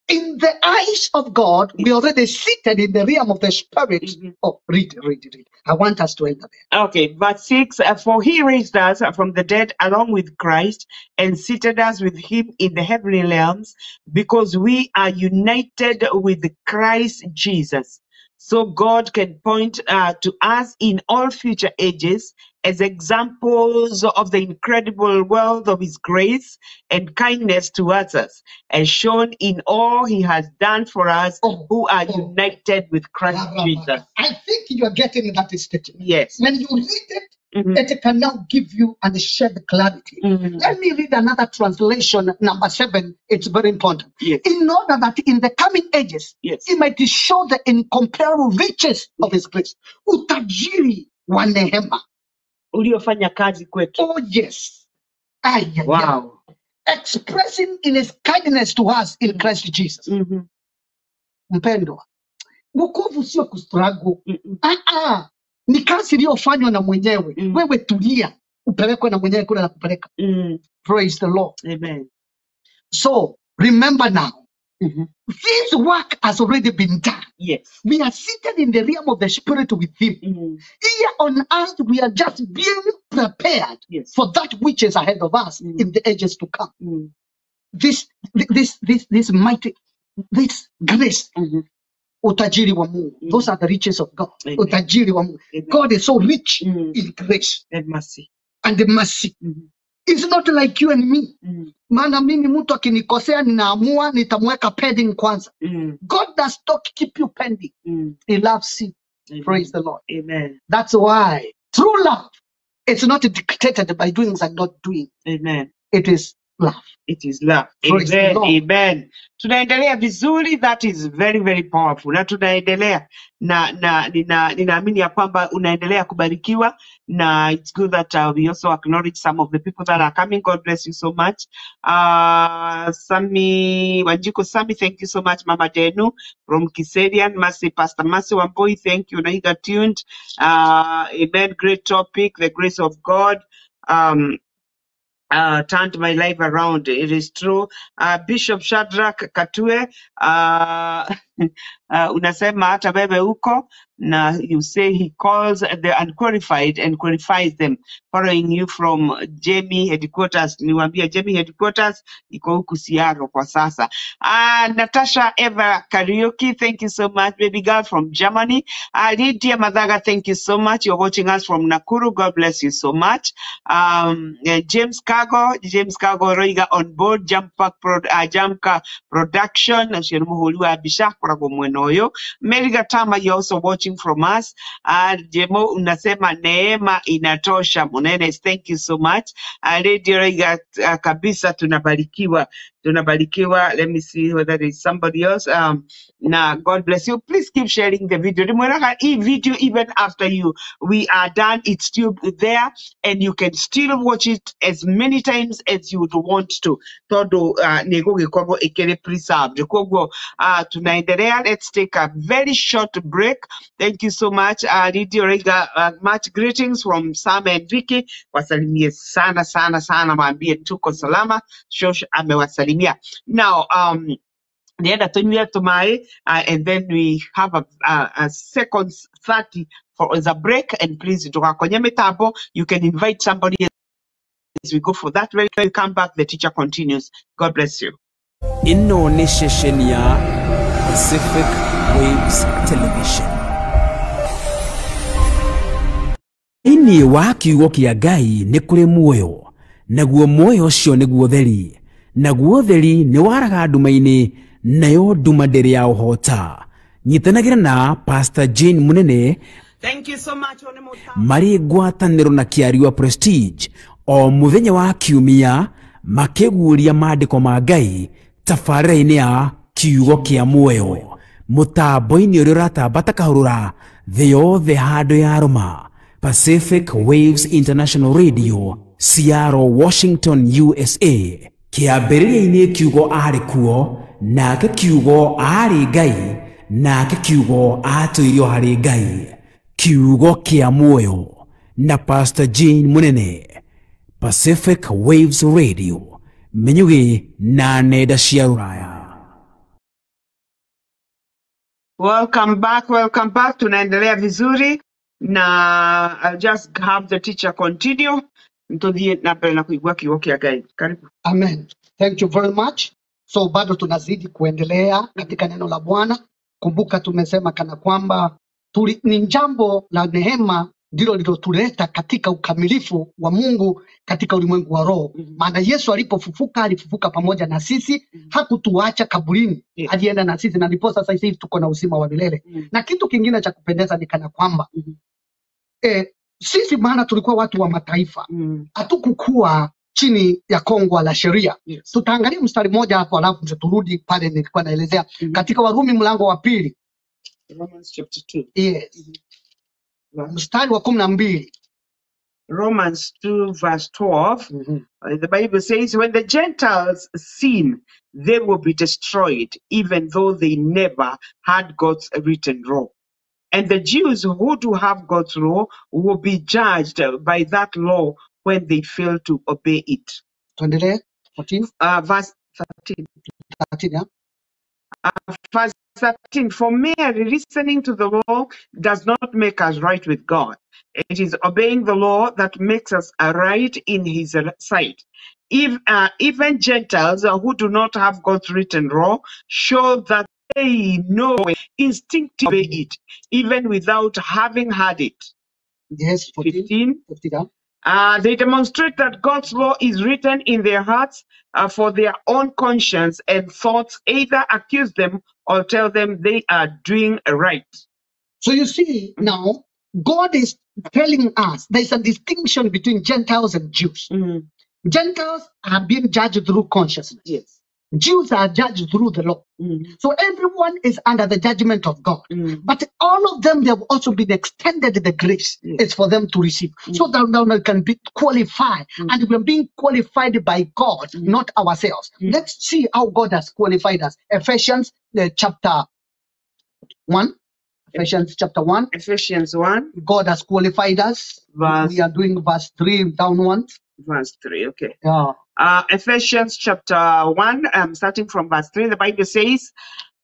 [SPEAKER 3] In the eyes of God, we already seated in the realm of the spirit. Oh, read. I want us to enter there.
[SPEAKER 2] Okay, verse 6, for He raised us from the dead along with Christ and seated us with Him in the heavenly realms because we are united with Christ Jesus. So God can point to us in all future ages as examples of the incredible wealth of His grace and kindness towards us, as shown in all He has done for us who are united with Christ Jesus.
[SPEAKER 3] I think you are getting that statement.
[SPEAKER 2] Yes.
[SPEAKER 3] When you read it, it can now give you and shed clarity. Let me read another translation, number 7. It's very important.
[SPEAKER 2] Yes.
[SPEAKER 3] In order that in the coming ages, He might show the incomparable riches of His grace. Utajiri wa neema.
[SPEAKER 2] Uliofanya kazi kwetu.
[SPEAKER 3] Oh, yes.
[SPEAKER 2] Wow.
[SPEAKER 3] Expressing in His kindness to us in Christ Jesus. Mpendwa, wokovu sio kustruggle. Ni kazi iliyofanywa na mwenyewe. Wewe tulia, upelekwe na mwenyewe kule na kupeleka. Praise the Lord.
[SPEAKER 2] Amen.
[SPEAKER 3] So, remember now, this work has already been done.
[SPEAKER 2] Yes.
[SPEAKER 3] We are seated in the realm of the Spirit with Him. Here on earth, we are just being prepared for that which is ahead of us in the ages to come. This mighty, this grace. Utajiri wa Mungu. Those are the riches of God.
[SPEAKER 2] Amen.
[SPEAKER 3] Utajiri wa Mungu. God is so rich in grace
[SPEAKER 2] and mercy.
[SPEAKER 3] And mercy. It's not like you and me. Maana mimi mtu akinikosea ninaamua nitamweka pending kwanza. God does not keep you pending. He loves you.
[SPEAKER 2] Amen.
[SPEAKER 3] Praise the Lord.
[SPEAKER 2] Amen.
[SPEAKER 3] That's why true love, it's not dictated by doings and not doing.
[SPEAKER 2] Amen.
[SPEAKER 3] It is love.
[SPEAKER 2] It is love.
[SPEAKER 3] Praise the
[SPEAKER 2] Amen.
[SPEAKER 3] Lord.
[SPEAKER 2] Amen. Tunaendelea vizuri. That is very, very powerful. Na tunaendelea ninaamini ya kwamba unaendelea kubarikiwa, na it's good that we also acknowledge some of the people that are coming. God bless you so much. Sami Wanjiko Sami, thank you so much. Mama Denu from Kiserian, Mercy, Pastor Mercy Wamboi, thank you. Naiga tuned. Amen. Great topic, the grace of God. Turned my life around. It is true. Bishop Shadrach Katue, unasema hata wewe uko na you say he calls the unqualified and qualifies them, following you from Jamie headquarters. Niwaambia Jamie headquarters iko huku Siaro kwa sasa. Natasha Eva Karaoke, thank you so much. Baby girl from Germany. Lydia Madhaga, thank you so much. You're watching us from Nakuru. God bless you so much. James Cargo Roiga on board. Jamka Production. Shirumuhuliwa Abisha Kurago Mwenoyo. Meriga Tama, you're also watching from us. Jemo unasema neema inatosha. Munene, thank you so much. Radio Roiga kabisa tunabarikiwa. Let me see whether there is somebody else. Nah, God bless you. Please keep sharing the video. Remember, video even after we are done, it's still there, and you can still watch it as many times as you would want to. Todo nego gekogo ekele preserved. Tunaendelea. Let's take a very short break. Thank you so much. Lydia Rega, much greetings from Sam and Vicky. Wasalimie sana sana sana, maambie tuko salama. Shosh amewasalimia. Now, the other thing we have to my and then we have a seconds 30 for the break, and please you can invite somebody as we go for that. When we come back, the teacher continues. God bless you.
[SPEAKER 1] Ino ni sesheni ya Pacific Waves Television. Ini wa kiugo kia Ngai ni kuri muoyo, naguo muoyo ucio niguo theri, naguo theri ni waraga nduma-ini, nayo nduma ndiri ya uhota. Nyitanagira na Pastor Jane Munene.
[SPEAKER 2] Thank you so much.
[SPEAKER 1] Mari ngwataniro na Kiariwa Prestige o muthenya wa kiumia makiguria maandiko ma Ngai tabarĩra-inĩ ya kiugo kia muoyo, mutambo-ini ũrĩa ũratambata kahũrũra thĩ yothe handũ ya Roma. Pacific Waves International Radio, Seattle, Washington, USA. Kĩambĩrĩria-inĩ kiugo arĩ kuo, nake kiugo arĩ Ngai, nake kiugo atũirio harĩ Ngai. Kiugo kia muoyo na Pastor Jane Munene. Pacific Waves Radio, menyuge na nenda cia rũraya.
[SPEAKER 2] Welcome back. Tunaendelea vizuri na I'll just have the teacher continue. Ntodhie napenda kuigua kiugo kia Ngai. Karibu.
[SPEAKER 3] Amen. Thank you very much. So bado tunazidi kuendelea katika neno la Bwana. Kumbuka tumesema kana kwamba ni jambo la neema ndilo lilotuleta katika ukamilifu wa Mungu katika ulimwengu wa roho. Maana Yesu alifufuka pamoja na sisi, hakutuacha kaburini. Alienda na sisi, na ndipo sasa hivi tuko na uzima wa milele. Na kitu kingine cha kupendeza ni kana kwamba sisi maana tulikuwa watu wa mataifa, hatukukua chini ya kongwa la sheria. Tutaangalia mstari mmoja hapo alafu turudi pale nilikuwa naelezea katika Warumi mlango wa 2.
[SPEAKER 2] Romans chapter 2.
[SPEAKER 3] Yes. Mstari wa 12.
[SPEAKER 2] Romans 2 verse 12. The Bible says, when the Gentiles sin, they will be destroyed, even though they never had God's written law. And the Jews who do have God's law will be judged by that law when they fail to obey it.
[SPEAKER 3] 14.
[SPEAKER 2] Verse 13. Verse 13, for merely listening to the law does not make us right with God. It is obeying the law that makes us right in his sight. Even Gentiles who do not have God's written law show that they know instinctively it, even without having had it.
[SPEAKER 3] Yes,
[SPEAKER 2] 15.
[SPEAKER 3] 15.
[SPEAKER 2] They demonstrate that God's law is written in their hearts for their own conscience, and thoughts either accuse them or tell them they are doing right.
[SPEAKER 3] So you see, now God is telling us there's a distinction between Gentiles and Jews. Gentiles are being judged through consciousness.
[SPEAKER 2] Yes.
[SPEAKER 3] Jews are judged through the law. So everyone is under the judgment of God. But all of them, they have also been extended the grace. It's for them to receive. So that now they can be qualified. And we're being qualified by God, not ourselves. Let's see how God has qualified us. Ephesians chapter 1. Ephesians chapter 1.
[SPEAKER 2] Ephesians 1.
[SPEAKER 3] God has qualified us. We are doing verse 3 downwards.
[SPEAKER 2] Verse 3, okay.
[SPEAKER 3] Yeah.
[SPEAKER 2] Ephesians chapter 1, starting from verse 3, the Bible says,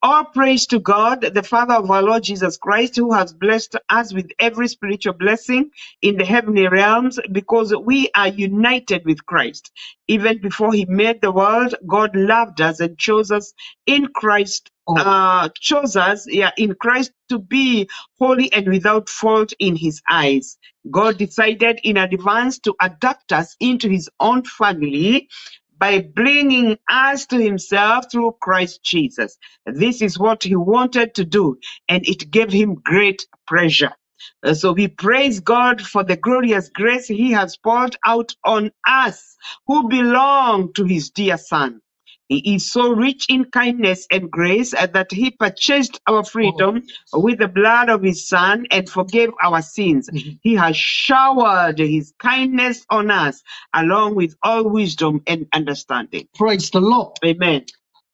[SPEAKER 2] all praise to God, the Father of our Lord Jesus Christ, who has blessed us with every spiritual blessing in the heavenly realms, because we are united with Christ. Even before he made the world, God loved us and chose us in Christ, in Christ to be holy and without fault in his eyes. God decided in advance to adopt us into his own family by bringing us to himself through Christ Jesus. This is what he wanted to do, and it gave him great pleasure. So we praise God for the glorious grace he has poured out on us who belong to his dear Son. He is so rich in kindness and grace that he purchased our freedom with the blood of his Son and forgave our sins. He has showered his kindness on us along with all wisdom and understanding.
[SPEAKER 3] Praise the Lord.
[SPEAKER 2] Amen.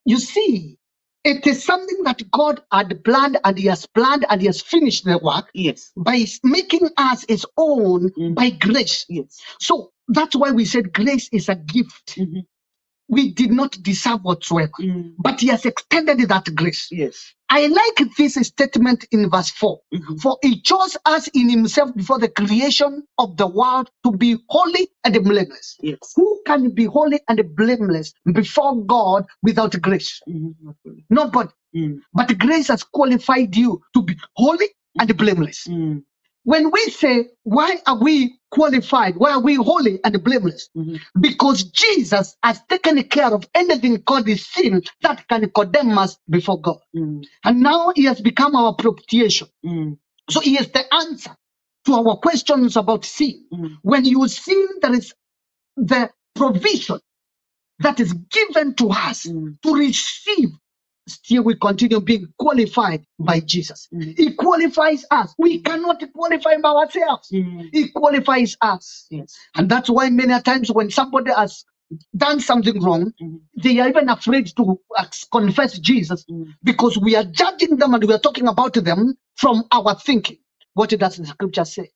[SPEAKER 3] You see, it is something that God had planned, and he has planned, and he has finished the work.
[SPEAKER 2] Yes.
[SPEAKER 3] By making us his own by grace.
[SPEAKER 2] Yes.
[SPEAKER 3] So that's why we said grace is a gift. We did not deserve whatsoever, but he has extended that grace.
[SPEAKER 2] Yes.
[SPEAKER 3] I like this statement in verse 4. For he chose us in himself before the creation of the world to be holy and blameless.
[SPEAKER 2] Yes.
[SPEAKER 3] Who can be holy and blameless before God without grace? Nobody. But grace has qualified you to be holy and blameless. When we say, why are we qualified? Why are we holy and blameless? Because Jesus has taken care of anything called the sin that can condemn us before God. And now he has become our propitiation. So he is the answer to our questions about sin. When you sin, there is the provision that is given to us to receive. Still, we continue being qualified by Jesus. He qualifies us. We cannot qualify by ourselves. He qualifies us.
[SPEAKER 2] Yes.
[SPEAKER 3] And that's why many times when somebody has done something wrong, they are even afraid to confess Jesus because we are judging them and we are talking about them from our thinking. What does the scripture say?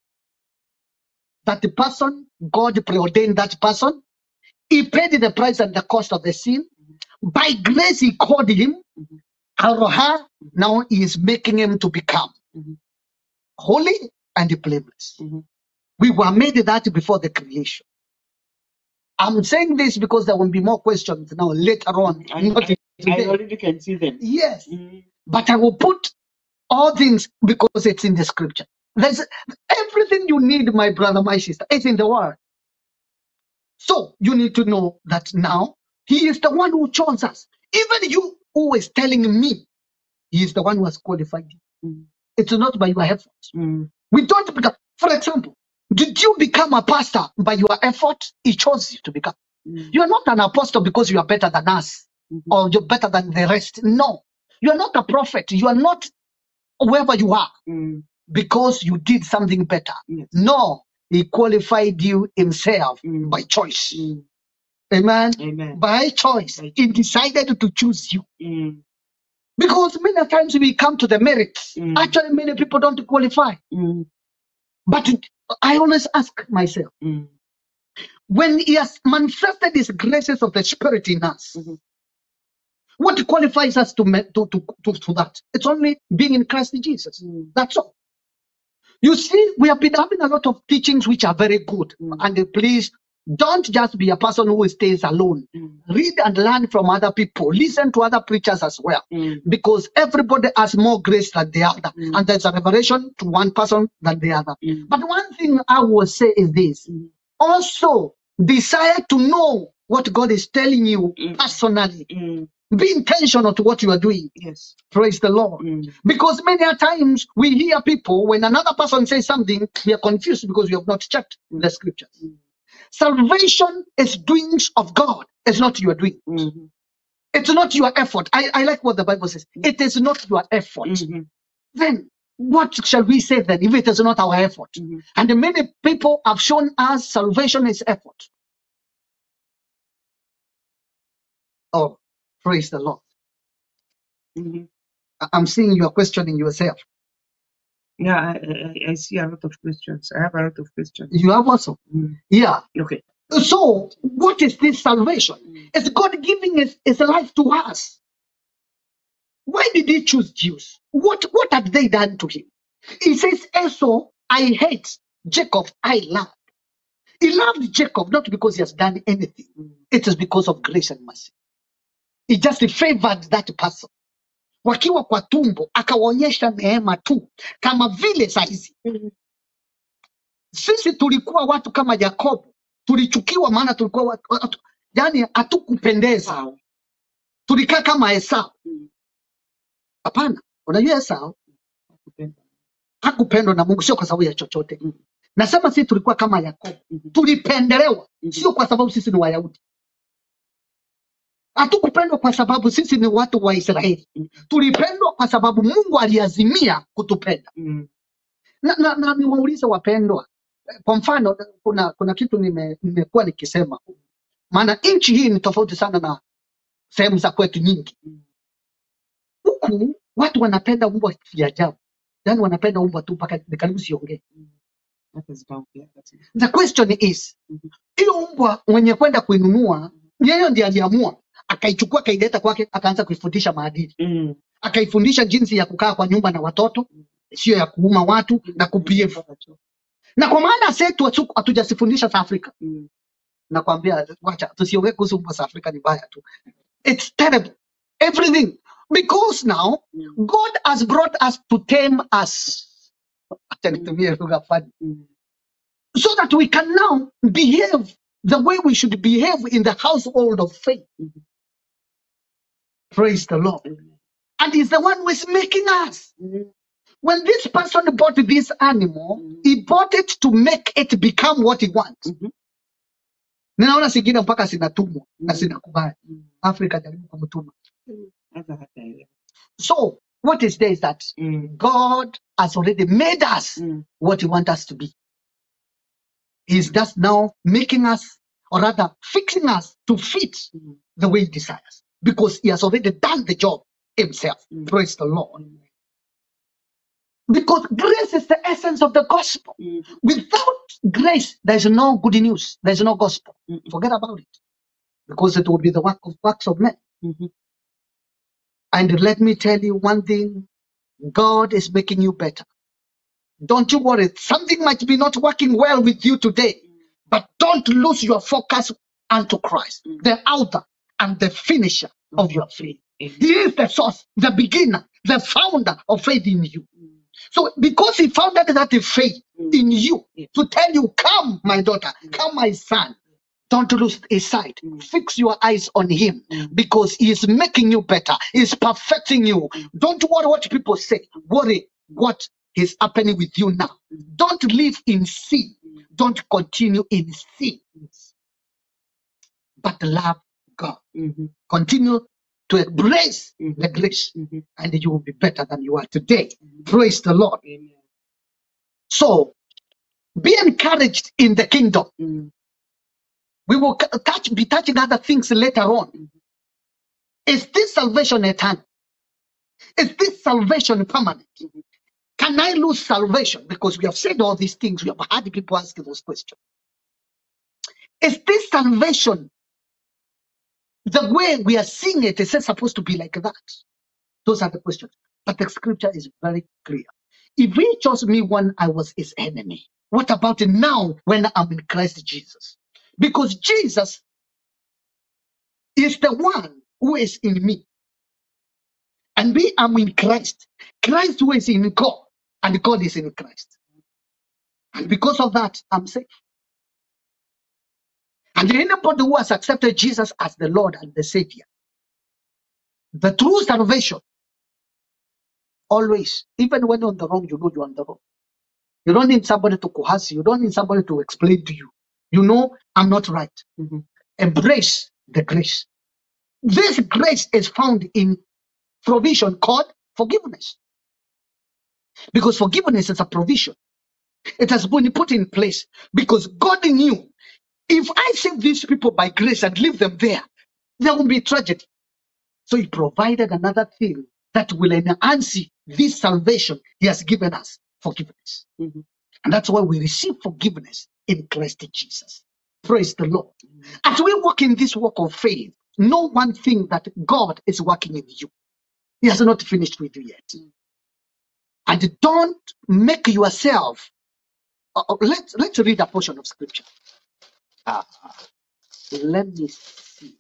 [SPEAKER 3] That the person, God preordained that person. He paid the price and the cost of the sin. By grace, he called him, or her. Now he is making him to become holy and blameless. We were made that before the creation. I'm saying this because there will be more questions now later on.
[SPEAKER 2] I already can see them.
[SPEAKER 3] Yes. But I will put all things because it's in the scripture. There's everything you need, my brother, my sister. It's in the word. So you need to know that now he is the one who chose us. Even you who is telling me, he is the one who has qualified you. It's not by your efforts. We don't become, for example, did you become a pastor by your effort? He chose you to become. You are not an apostle because you are better than us or you're better than the rest. No, you are not a prophet. You are not wherever you are because you did something better. No, he qualified you himself by choice. Amen.
[SPEAKER 2] Amen.
[SPEAKER 3] By choice, he decided to choose you. Because many times we come to the merits. Actually, many people don't qualify. But I always ask myself, when he has manifested his graces of the Spirit in us, what qualifies us to that? It's only being in Christ Jesus. That's all. You see, we have been having a lot of teachings which are very good. And please, don't just be a person who stays alone. Read and learn from other people. Listen to other preachers as well. Because everybody has more grace than the other. And there's a revelation to one person than the other. But one thing I will say is this. Also, desire to know what God is telling you personally. Be intentional to what you are doing.
[SPEAKER 2] Yes.
[SPEAKER 3] Praise the Lord. Because many a times we hear people, when another person says something, we are confused because we have not checked the scriptures. Salvation is doings of God. It's not your doing. It's not your effort. I like what the Bible says. It is not your effort. Then what shall we say then if it is not our effort? And many people have shown us salvation is effort. Oh, praise the Lord. I'm seeing you are questioning yourself.
[SPEAKER 2] Yeah, I see a lot of questions. I have a lot of questions.
[SPEAKER 3] You have also? Yeah.
[SPEAKER 2] Okay.
[SPEAKER 3] So, what is this salvation? It's God giving his life to us. Why did he choose Jews? What had they done to him? He says, Esau, I hate. Jacob, I love. He loved Jacob not because he has done anything. It is because of grace and mercy. He just favored that person. Wakiwa kwa tumbo, akawaonyesha neema tu. Kama vile saizi. Sisi tulikuwa watu kama Yakobo. Tulichukiwa maana tulikuwa watu. Yani hatukupendeza. Tulikaa kama Esau. Hapana, unajua Esau hakupendwa na Mungu sio kwa sababu ya chochote. Nasema sisi tulikuwa kama Yakobo. Tulipendelewa sio kwa sababu sisi ni Wayahudi. Hatukupendwa kwa sababu sisi ni watu wa Israeli. Tulipendwa kwa sababu Mungu aliazimia kutupenda. Na niwaulize wapendwa. Kwa mfano kuna kitu nimekuwa nikisema. Maana nchi hii ni tofauti sana na sehemu za kwetu nyingi. Huku watu wanapenda mbwa ya ajabu. Yaani wanapenda mbwa tu mpaka karibu siongee. The question is, hiyo mbwa mwenye kwenda kuinunua, yeye ndiye aliamua, akaichukua kaileta kwake, akaanza kuifundisha maadili. Akaifundisha jinsi ya kukaa kwa nyumba na watoto, sio ya kuuma watu na kubehave. Na kwa maana sisi hatujasifundisha South Africa. Nakwambia wacha tusiongee kuhusu mbwa South Africa ni baya tu. It's terrible. Everything. Because now, God has brought us to tame us. So that we can now behave the way we should behave in the household of faith. Praise the Lord. And he's the one who is making us. When this person bought this animal, he bought it to make it become what he wants. Ninaona singine mpaka sinatumwa na sinakubali. Afrika jaribu kumtuma. So, what is there is that God has already made us what he wants us to be. He's just now making us, or rather fixing us to fit the way he desires. Because he has already done the job himself. Praise the Lord. Because grace is the essence of the gospel. Without grace, there is no good news. There is no gospel. Forget about it. Because it will be the works of men. And let me tell you one thing. God is making you better. Don't you worry. Something might be not working well with you today. But don't lose your focus unto Christ. The author and the finisher of your faith. He is the source, the beginner, the founder of faith in you. So because he founded that faith in you, to tell you, come my daughter, come my son, don't lose his sight. Fix your eyes on him because he is making you better. He is perfecting you. Don't worry what people say. Worry what is happening with you now. Don't live in sin. Don't continue in sin. But love God. Continue to embrace the grace and you will be better than you are today. Praise the Lord. So, be encouraged in the kingdom. We will be touching other things later on. Is this salvation eternal? Is this salvation permanent? Can I lose salvation? Because we have said all these things. We have had people asking those questions. Is this salvation the way we are seeing it? Is it supposed to be like that? Those are the questions. But the scripture is very clear. If he chose me when I was his enemy, what about now when I'm in Christ Jesus? Because Jesus is the one who is in me. And me, I'm in Christ. Christ who is in God. And God is in Christ. And because of that, I'm safe. And anybody who has accepted Jesus as the Lord and the Savior, the true salvation, always, even when you're on the wrong, you know you're on the wrong. You don't need somebody to coerce you. You don't need somebody to explain to you. you know I'm not right. Embrace the grace. This grace is found in provision called forgiveness. Because forgiveness is a provision. It has been put in place because God knew if I save these people by grace and leave them there will be tragedy. So he provided another thing that will enhance this salvation he has given us, forgiveness. And that's why we receive forgiveness in Christ Jesus. Praise the Lord. As we walk in this walk of faith, know one thing, that God is working in you. He has not finished with you yet. And don't make yourself. Let's read a portion of scripture. Let me see.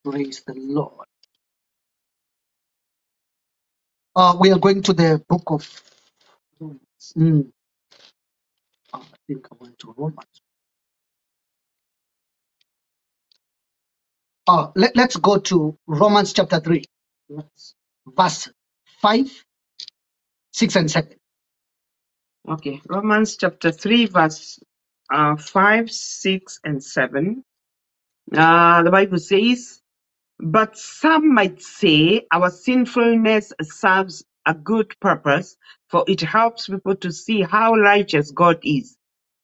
[SPEAKER 3] Praise the Lord. We are going to the book of Romans. I think I went to Romans. Let's go to Romans chapter 3, verse 5, 6, and 7.
[SPEAKER 2] Okay, Romans chapter 3, verse 5, 6, and 7. The Bible says, but some might say our sinfulness serves a good purpose, for it helps people to see how righteous God is.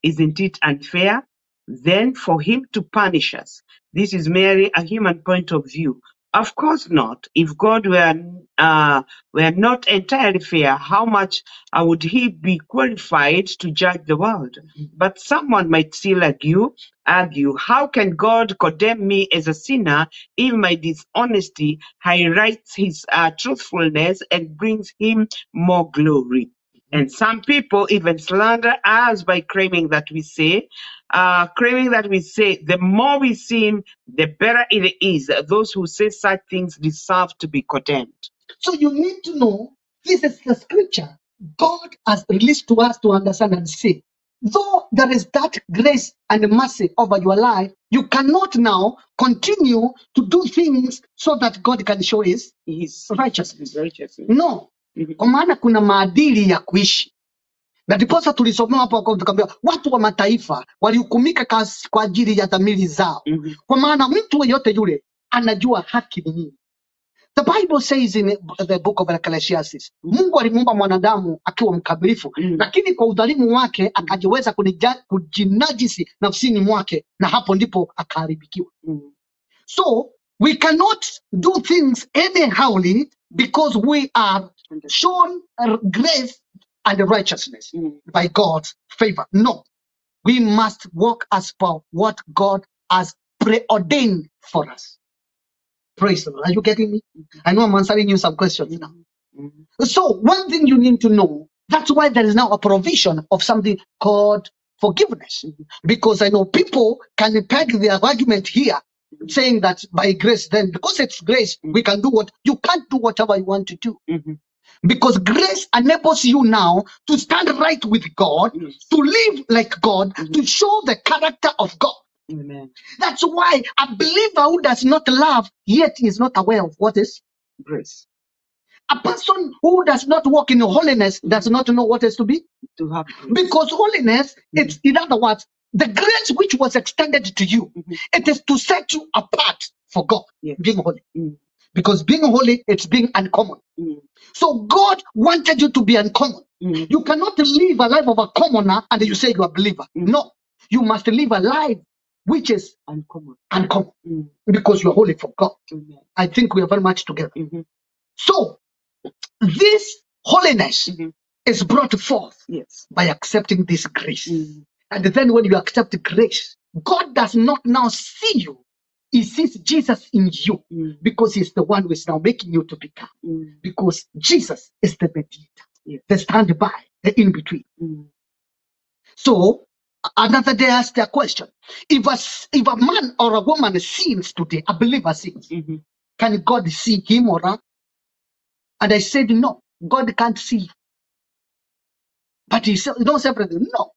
[SPEAKER 2] Isn't it unfair, then, for him to punish us? This is merely a human point of view. Of course not. If God were not entirely fair, how much would he be qualified to judge the world? But someone might still argue, how can God condemn me as a sinner if my dishonesty highlights his truthfulness and brings him more glory? And some people even slander us by claiming that we say, the more we sin, the better it is. Those who say such things deserve to be condemned.
[SPEAKER 3] So you need to know, this is the scripture God has released to us to understand and see. Though there is that grace and mercy over your life, you cannot now continue to do things so that God can show his righteousness. No. Kwa maana kuna maadili ya kuishi. Na ndiposa tulisomea hapo tukaambiwa watu wa mataifa walihukumika kwa ajili ya dhamiri zao. Kwa maana mtu yeyote yule anajua haki ni nini. The Bible says in the book of Ecclesiastes, Mungu alimuumba mwanadamu akiwa mkamilifu, lakini kwa udhalimu wake akajiweza kujinajisi nafsini mwake, na hapo ndipo akaharibikiwa. So we cannot do things anyhowly because we are shown grace and righteousness by God's favor. No, we must walk as per what God has preordained for us. Praise the Lord. Are you getting me? I know I'm answering you some questions now. So one thing you need to know, that's why there is now a provision of something called forgiveness. Because I know people can peg their argument here, saying that by grace, then because it's grace, we can do what you can't do whatever you want to do. Because grace enables you now to stand right with God, to live like God, to show the character of God.
[SPEAKER 2] Amen.
[SPEAKER 3] That's why a believer who does not love yet is not aware of what is
[SPEAKER 2] grace.
[SPEAKER 3] A person who does not walk in holiness does not know what is to be.
[SPEAKER 2] To have grace.
[SPEAKER 3] Because holiness, it's, in other words, the grace which was extended to you, it is to set you apart for God, being holy. Because being holy, it's being uncommon. So God wanted you to be uncommon. You cannot live a life of a commoner and you say you are a believer. No, you must live a life which is uncommon. Because you are holy for God. I think we are very much together. So this holiness is brought forth by accepting this grace. And then when you accept grace, God does not now see you. He sees Jesus in you because he's the one who is now making you to become. Because Jesus is the mediator, the standby, the in-between. So another day I asked a question. If a man or a woman sins today, a believer sins, can God see him or her? And I said, no, God can't see. But he knows everything. No.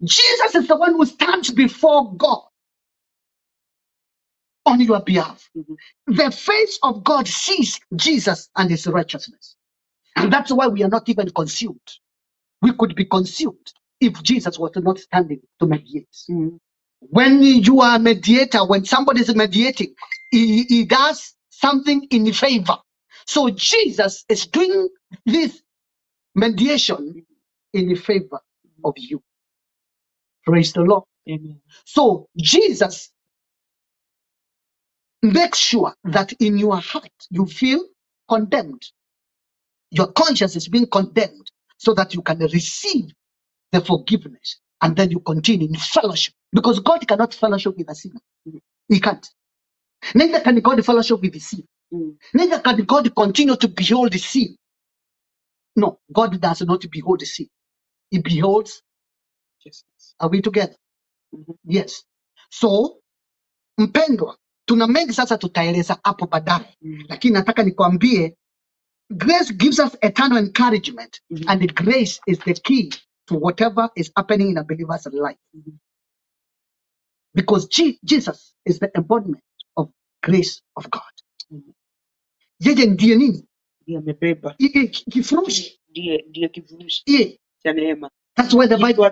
[SPEAKER 3] Jesus is the one who stands before God on your behalf. The face of God sees Jesus and his righteousness. And that's why we are not even consumed. we could be consumed if Jesus was not standing to mediate. When you are a mediator, when somebody is mediating, he does something in favor. So Jesus is doing this mediation in favor of you. Praise the Lord.
[SPEAKER 2] Amen.
[SPEAKER 3] So Jesus makes sure that in your heart you feel condemned. Your conscience is being condemned so that you can receive the forgiveness and then you continue in fellowship. Because God cannot fellowship with a sinner. He can't. Neither can God fellowship with the sin. Neither can God continue to behold the sin. No, God does not behold the sin. He beholds.
[SPEAKER 2] Jesus.
[SPEAKER 3] Are we together? Yes. So, mpendwa, tuna mengi sasa tutaeleza hapo baadaye. Lakini nataka nikwambie, grace gives us eternal encouragement, and grace is the key to whatever is happening in a believer's life. Because Jesus is the embodiment of grace of God. Yeye ndiye nini?
[SPEAKER 2] Ndiye amebeba.
[SPEAKER 3] Kifurushi.
[SPEAKER 2] Ndiye kifurushi cha neema.
[SPEAKER 3] That's why the Bible.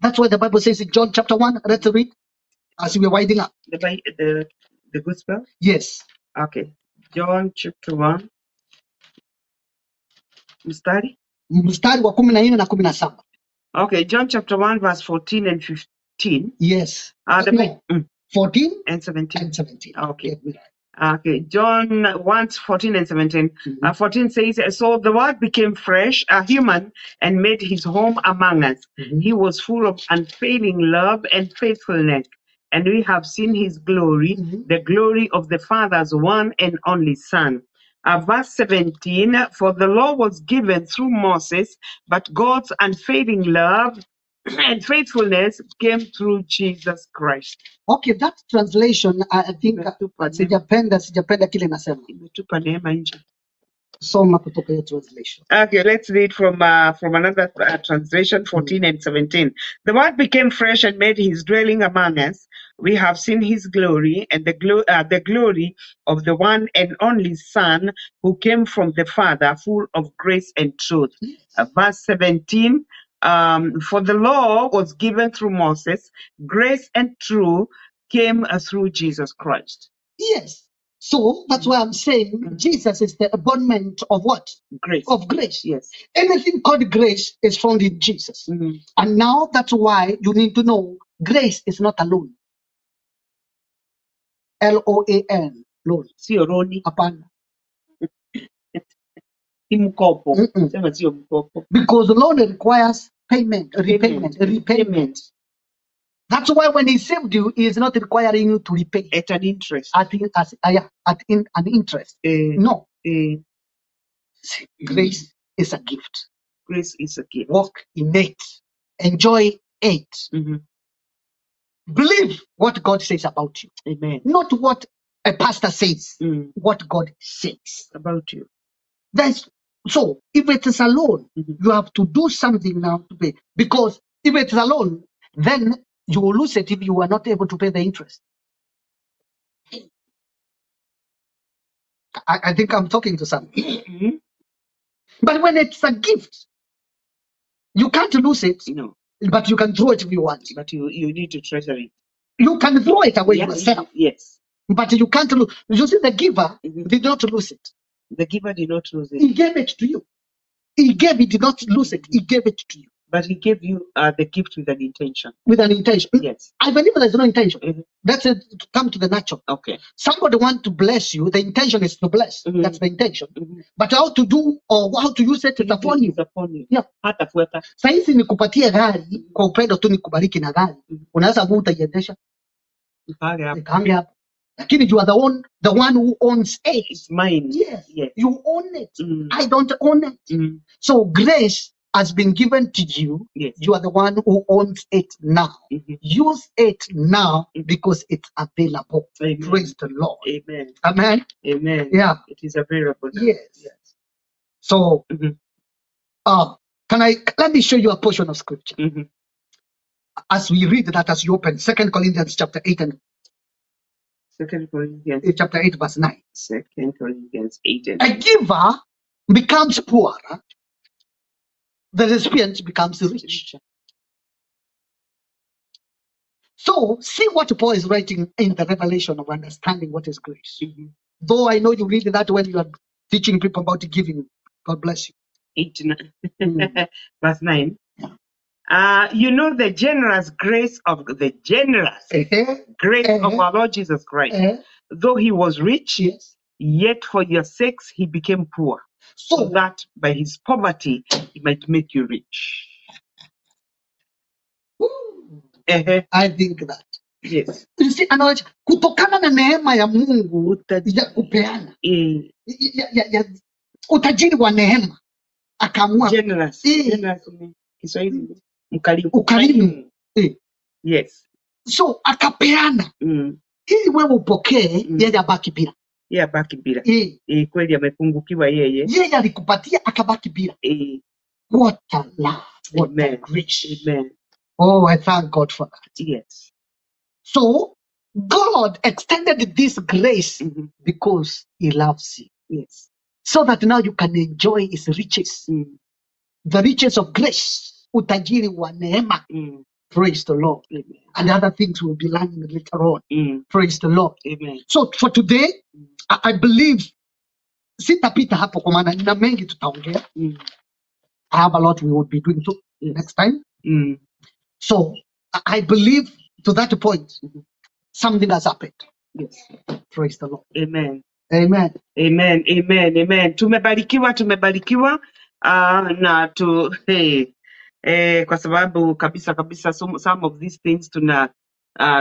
[SPEAKER 3] That's why the Bible says in John chapter 1. Let's read as we're winding up.
[SPEAKER 2] The gospel.
[SPEAKER 3] Yes.
[SPEAKER 2] Okay. John chapter 1. Mstari
[SPEAKER 3] wa 14 na 17.
[SPEAKER 2] Okay, John chapter 1 verse 14 and 15.
[SPEAKER 3] Yes. 14
[SPEAKER 2] and 17. Okay.
[SPEAKER 3] Yeah.
[SPEAKER 2] Okay, John 1, 14 and 17. 14 says, so the word became flesh, a human, and made his home among us. He was full of unfailing love and faithfulness, and we have seen his glory, the glory of the Father's one and only Son. Verse 17, for the law was given through Moses, but God's unfailing love and faithfulness came through Jesus Christ.
[SPEAKER 3] Okay, that translation, I think, sijapenda kile nasema.
[SPEAKER 2] Imetupa neema nje.
[SPEAKER 3] Soma kutoka hiyo translation.
[SPEAKER 2] Okay, let's read from another translation, 14 and 17. The word became flesh and made his dwelling among us. We have seen his glory and the glory of the one and only Son who came from the Father, full of grace and truth. Verse 17, for the law was given through Moses, grace and truth came through Jesus Christ.
[SPEAKER 3] Yes. So that's why I'm saying Jesus is the embodiment of what?
[SPEAKER 2] Grace.
[SPEAKER 3] Of grace.
[SPEAKER 2] Yes.
[SPEAKER 3] Anything called grace is found in Jesus. And now that's why you need to know grace is not alone. L-O-A-N. Loan.
[SPEAKER 2] Sio roni.
[SPEAKER 3] Hapana.
[SPEAKER 2] Mkopo. Sema sio mkopo.
[SPEAKER 3] Because loan requires repayment. That's why when he saved you, he is not requiring you to repay.
[SPEAKER 2] At an interest.
[SPEAKER 3] At an interest. No. Grace is a gift.
[SPEAKER 2] Grace is a gift.
[SPEAKER 3] Walk in it. Enjoy it. Believe what God says about you.
[SPEAKER 2] Amen.
[SPEAKER 3] Not what a pastor says. What God says
[SPEAKER 2] about you.
[SPEAKER 3] So if it is a loan, you have to do something now to pay. Because if it is a loan, then you will lose it if you are not able to pay the interest. I think I'm talking to someone. But when it's a gift, you can't lose it.
[SPEAKER 2] No.
[SPEAKER 3] But you can throw it if you want.
[SPEAKER 2] But you need to treasure it.
[SPEAKER 3] You can throw it away yourself.
[SPEAKER 2] Yes.
[SPEAKER 3] But you can't lose. You see, the giver did not lose it.
[SPEAKER 2] The giver did not lose it.
[SPEAKER 3] He gave it to you. He did not lose it. He gave it to you.
[SPEAKER 2] But he gave you the gift with an intention.
[SPEAKER 3] With an intention.
[SPEAKER 2] Yes.
[SPEAKER 3] I believe there's no intention. That's it. Come to the natural.
[SPEAKER 2] Okay.
[SPEAKER 3] Somebody wants to bless you. The intention is to bless. That's the intention. But how to do or how to use it is upon you. Yeah. Saisi nikupatie gari kwa upendo tu nikubariki na gari. Unaweza utaiendesha. Ikaange hapo. Lakini you are the one who owns it.
[SPEAKER 2] It's mine.
[SPEAKER 3] Yes. You own it. I don't own it. So grace has been given to you.
[SPEAKER 2] Yes.
[SPEAKER 3] You are the one who owns it now. Use it now because it's available.
[SPEAKER 2] Amen.
[SPEAKER 3] Praise the Lord.
[SPEAKER 2] Amen.
[SPEAKER 3] Amen.
[SPEAKER 2] Amen.
[SPEAKER 3] Yeah.
[SPEAKER 2] It is available.
[SPEAKER 3] Yes. So, let me show you a portion of scripture. As we read that, as you open 2 Corinthians chapter 8 and
[SPEAKER 2] 2 Corinthians
[SPEAKER 3] chapter 8 verse 9.
[SPEAKER 2] 2 Corinthians 8 and 9.
[SPEAKER 3] A giver becomes poorer the recipient becomes rich. So see what Paul is writing in the revelation of understanding what is grace. Though I know you read that when you are teaching people about giving. God bless you.
[SPEAKER 2] 8 verse 9. You know the generous grace of our Lord Jesus Christ. Though he was rich,
[SPEAKER 3] Yes.
[SPEAKER 2] yet for your sakes he became poor, so that by his poverty he might make you rich.
[SPEAKER 3] I think that.
[SPEAKER 2] Yes.
[SPEAKER 3] You see, anawacha kutokana na neema ya Mungu ya kupeana. Ya utajiri wa neema akaamua
[SPEAKER 2] generous. Generous ni Kiswahili ni
[SPEAKER 3] ukarimu.
[SPEAKER 2] Yes.
[SPEAKER 3] So akapeana. Ili wewe upokee, yeye abaki bila.
[SPEAKER 2] Yeye abaki bila. Kweli amepungukiwa yeye. Yeye
[SPEAKER 3] alikupatia akabaki bila. What a love. What
[SPEAKER 2] Amen.
[SPEAKER 3] a grace.
[SPEAKER 2] Amen.
[SPEAKER 3] Oh, I thank God for that.
[SPEAKER 2] Yes.
[SPEAKER 3] So God extended this grace because he loves you.
[SPEAKER 2] Yes.
[SPEAKER 3] So that now you can enjoy his riches. The riches of grace. Utajiri wa neema. Praise the Lord. Amen. And other things we'll be learning later on. Praise the Lord.
[SPEAKER 2] Amen.
[SPEAKER 3] So for today, I believe sitapita hapo kwa maana nina mengi tutaongea. I have a lot we will be doing too next time. So I believe to that point, something has happened.
[SPEAKER 2] Yes.
[SPEAKER 3] Praise the Lord.
[SPEAKER 2] Amen.
[SPEAKER 3] Amen.
[SPEAKER 2] Amen. Amen. Amen. Tumebarikiwa. Na tu kwa sababu kabisa some of these things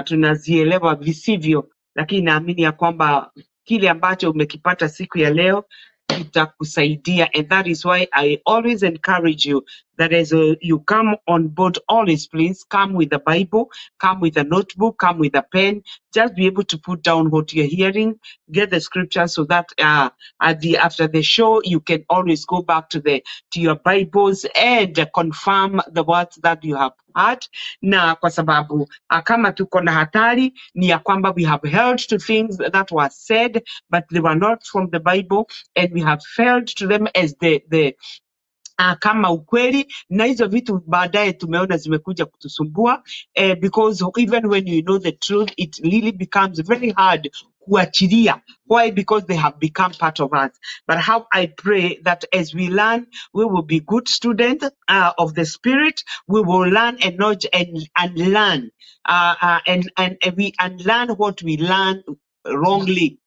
[SPEAKER 2] tunazielewa visivyo, lakini naamini ya kwamba kile ambacho umekipata siku ya leo itakusaidia, and that is why I always encourage you that as you come on board, always please come with a Bible, come with a notebook, come with a pen. Just be able to put down what you're hearing, get the scripture, so that after the show you can always go back to your Bibles and confirm the words that you have heard. Na kwa sababu kama tuko na hatari ni ya kwamba we have held to things that were said but they were not from the Bible, and we have held to them as the kama ukweli, na hizo vitu baadaye tumeona zimekuja kutusumbua, because even when you know the truth, it really becomes very hard kuachilia. Why? Because they have become part of us. But how I pray that as we learn, we will be good students of the Spirit. We will learn and not and learn and we unlearn what we learn wrongly.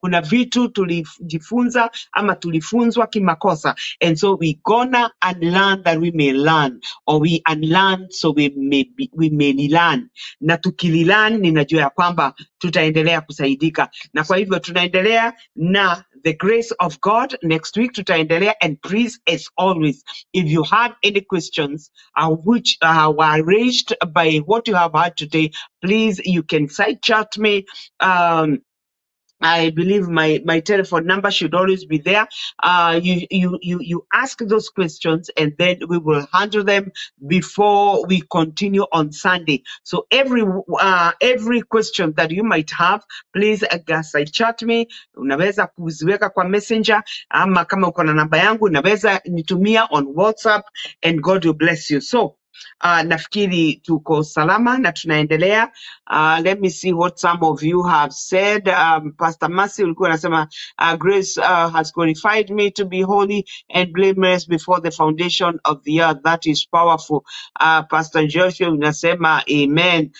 [SPEAKER 2] Kuna vitu tulijifunza ama tulifunzwa kimakosa, and so we gonna unlearn that we may learn, or we unlearn so we may learn. Na tukililearn ninajua ya kwamba tutaendelea kusaidika, na kwa hivyo tunaendelea na the grace of God. Next week tutaendelea, and please, as always, if you have any questions which were raised by what you have heard today, please, you can side chat me. I believe my telephone number should always be there. You ask those questions, and then we will handle them before we continue on Sunday. So every question that you might have, please chat me. Unaweza kuziweka kwa messenger, ama kama uko na namba yangu unaweza nitumia on WhatsApp, and God will bless you. So nafikiri tuko salama na tunaendelea. Let me see what some of you have said. Pastor Mercy ulikuwa unasema grace has qualified me to be holy and blameless before the foundation of the earth. That is powerful. Pastor Joshua unasema amen.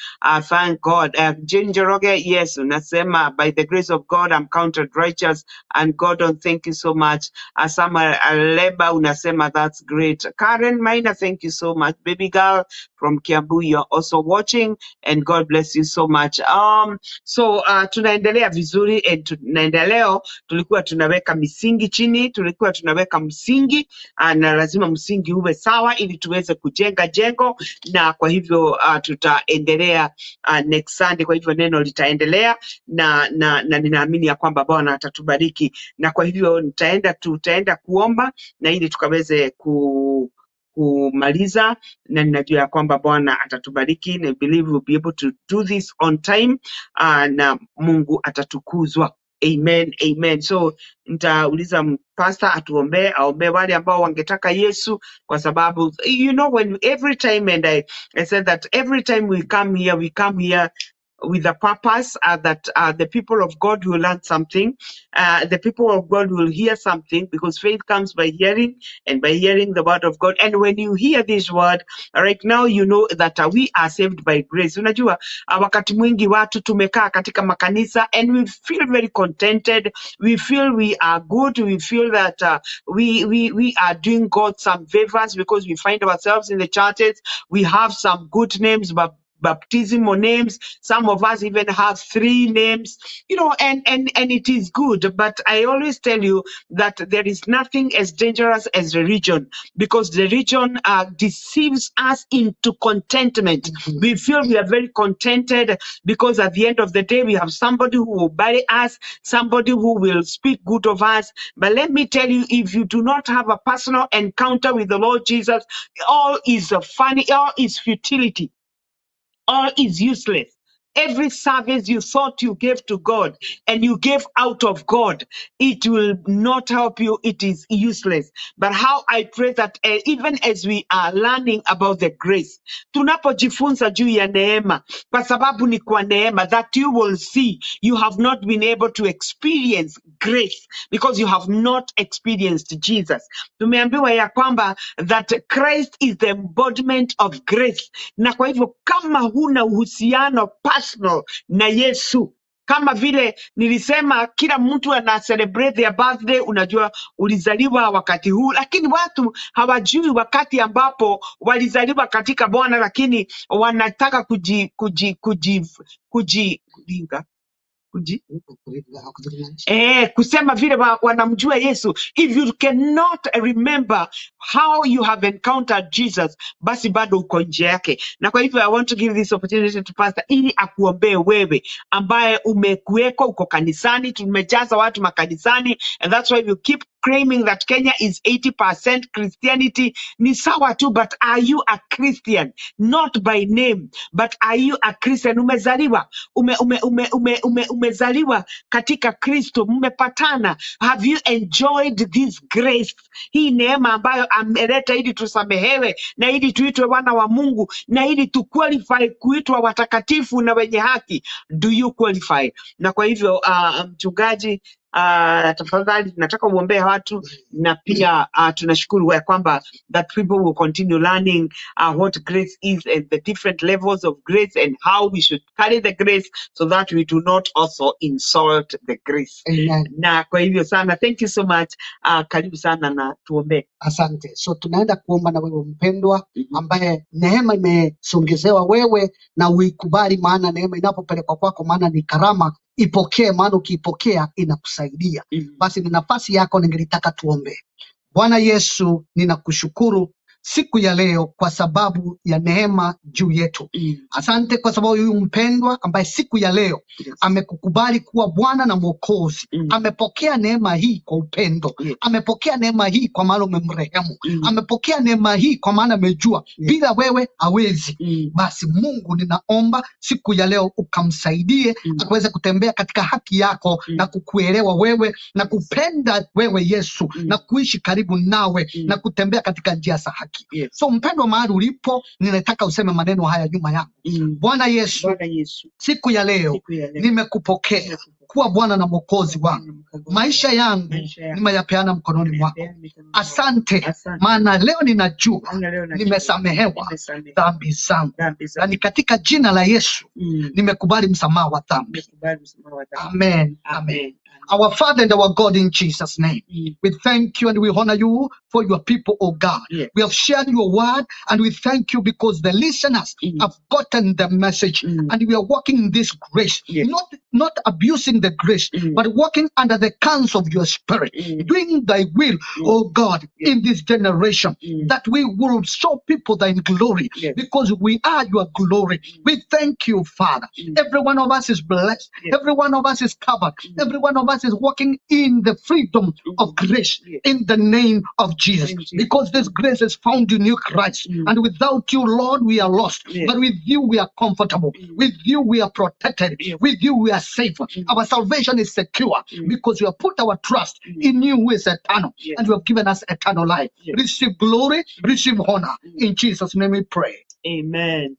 [SPEAKER 2] Thank God. Jane Njoroge, yes, unasema by the grace of God I'm counted righteous, and God, thank you so much. Samuel Aleba unasema that's great. Karen Maina, thank you so much. Baby girl from Kiambu, you're also watching, and God bless you so much. So tunaendelea vizuri, and tunaendelea, tulikuwa tunaweka misingi chini, tulikuwa tunaweka msingi, na lazima msingi uwe sawa ili tuweze kujenga jengo, na kwa hivyo tutaendelea next Sunday. Kwa hivyo neno litaendelea, na ninaamini ya kwamba Bwana atatubariki, na kwa hivyo tutaenda kuomba na ili tukaweze kumaliza, na ninajua ya kwamba Bwana atatubariki, na I believe we'll be able to do this on time, na Mungu atatukuzwa. Amen, amen. So nitauliza pastor aombe wale ambao wangetaka Yesu, kwa sababu when every time, and I said that every time we come here with a purpose, that the people of God will learn something. The people of God will hear something, because faith comes by hearing, and by hearing the word of God. And when you hear this word, right now, you know that we are saved by grace. Unajua, wakati mwingi watu tumekaa katika makanisa, and we feel very contented. We feel we are good. We feel that we are doing God some favors, because we find ourselves in the churches. We have some good names, but baptismal names. Some of us even have 3 names, and it is good. But I always tell you that there is nothing as dangerous as religion, because religion deceives us into contentment. We feel we are very contented, because at the end of the day, we have somebody who will buy us, somebody who will speak good of us. But let me tell you, if you do not have a personal encounter with the Lord Jesus, all is all is futility. All is useless. Every service you thought you gave to God and you gave out of God, it will not help you. It is useless. But how I pray that even as we are learning about the grace, tunapojifunza juu ya neema, kwa sababu ni kwa neema, that you will see you have not been able to experience grace because you have not experienced Jesus. Tumeambiwa ya kwamba that Christ is the embodiment of grace. Na kwa hivyo kama huna uhusiano personal na Yesu, kama vile nilisema kila mtu ana celebrate their birthday, unajua ulizaliwa wakati huu, lakini watu hawajui wakati ambapo walizaliwa katika Bwana, lakini wanataka kusema vile wanamjua Yesu. If you cannot remember how you have encountered Jesus, basi bado uko nje yake. Na kwa hivyo I want to give this opportunity to pastor ili akuombee wewe ambaye umekuweko uko kanisani. Tumejaza watu makanisani, and that's why you keep claiming that Kenya is 80% Christianity. Ni sawa tu, but are you a Christian? Not by name, but are you a Christian? Umezaliwa umezaliwa katika Kristo, mmepatana. Have you enjoyed this grace? Hii neema ambayo ameleta ili tusamehewe, na ili tuitwe wana wa Mungu, na ili tu qualify kuitwa watakatifu na wenye haki. Do you qualify? Na kwa hivyo mchungaji, tafadhali nataka uombee watu, na pia tunashukuru ya kwamba that people will continue learning what grace is and the different levels of grace and how we should carry the grace so that we do not also insult the grace.
[SPEAKER 3] Amen.
[SPEAKER 2] Na kwa hivyo sana, thank you so much. Karibu sana na tuombe.
[SPEAKER 3] Asante. So tunaenda kuomba na wewe mpendwa, ambaye neema imesongezewa wewe, na uikubali, maana neema inapopelekwa kwako, maana ni karama, ipokee, maana ukiipokea inakusaidia. Basi ni nafasi yako, ningelitaka tuombe. Bwana Yesu, ninakushukuru siku ya leo kwa sababu ya neema juu yetu. Asante kwa sababu huyu mpendwa ambaye siku ya leo amekukubali kuwa Bwana na Mwokozi. Amepokea neema hii kwa upendo. Amepokea neema hii kwa maana umemrehemu. Amepokea neema hii kwa maana amejua bila wewe hawezi. Basi Mungu, ninaomba siku ya leo ukamsaidie akaweze kutembea katika haki yako na kukuelewa wewe na kupenda wewe Yesu na kuishi karibu nawe na kutembea katika njia za haki. So mpendwa, mahali ulipo, ninataka useme maneno haya nyuma yangu. Bwana Yesu, siku ya leo nimekupokea kuwa Bwana na Mwokozi wangu. Maisha yangu nimeyapeana mkononi mwako. Asante, maana leo ninajua nimesamehewa dhambi zangu, na ni katika jina la Yesu nimekubali msamaha wa dhambi. Amen. Amen. Our Father and our God, in Jesus' name, we thank you and we honor you for your people, oh God. We have shared your word, and we thank you because the listeners have gotten the message, and we are walking in this grace, not abusing the grace, but walking under the counsel of your Spirit, doing thy will, oh God, in this generation, that we will show people thy glory, because we are your glory. We thank you, Father. Every one of us is blessed. Every one of us is covered. Every one of of us is walking in the freedom of grace in the name of Jesus. Because this grace is found in you, Christ. And without you, Lord, we are lost. But with you, we are comfortable. With you, we are protected. With you, we are safe. Our salvation is secure because we have put our trust in you, who is eternal. And you have given us eternal life. Receive glory, receive honor. In Jesus' name we pray.
[SPEAKER 2] Amen.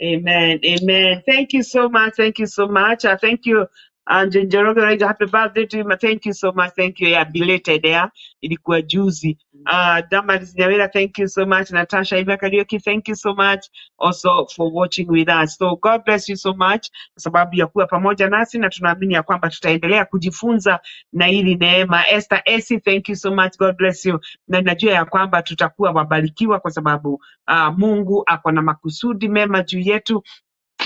[SPEAKER 2] Amen. Amen. Thank you so much. Thank you so much. Thank you. And Njoroge, happy birthday to him. Thank you so much. Thank you. Yeah, belated there. Ilikuwa juzi. Damaris Nyawera, thank you so much. Natasha Ibakarioki, thank you so much also for watching with us. So God bless you so much kwa sababu ya kuwa pamoja nasi na tunaamini ya kwamba tutaendelea kujifunza na hili neema. Esther Esi, thank you so much. God bless you. Na najua ya kwamba tutakuwa wabarikiwa kwa sababu Mungu ako na makusudi mema juu yetu.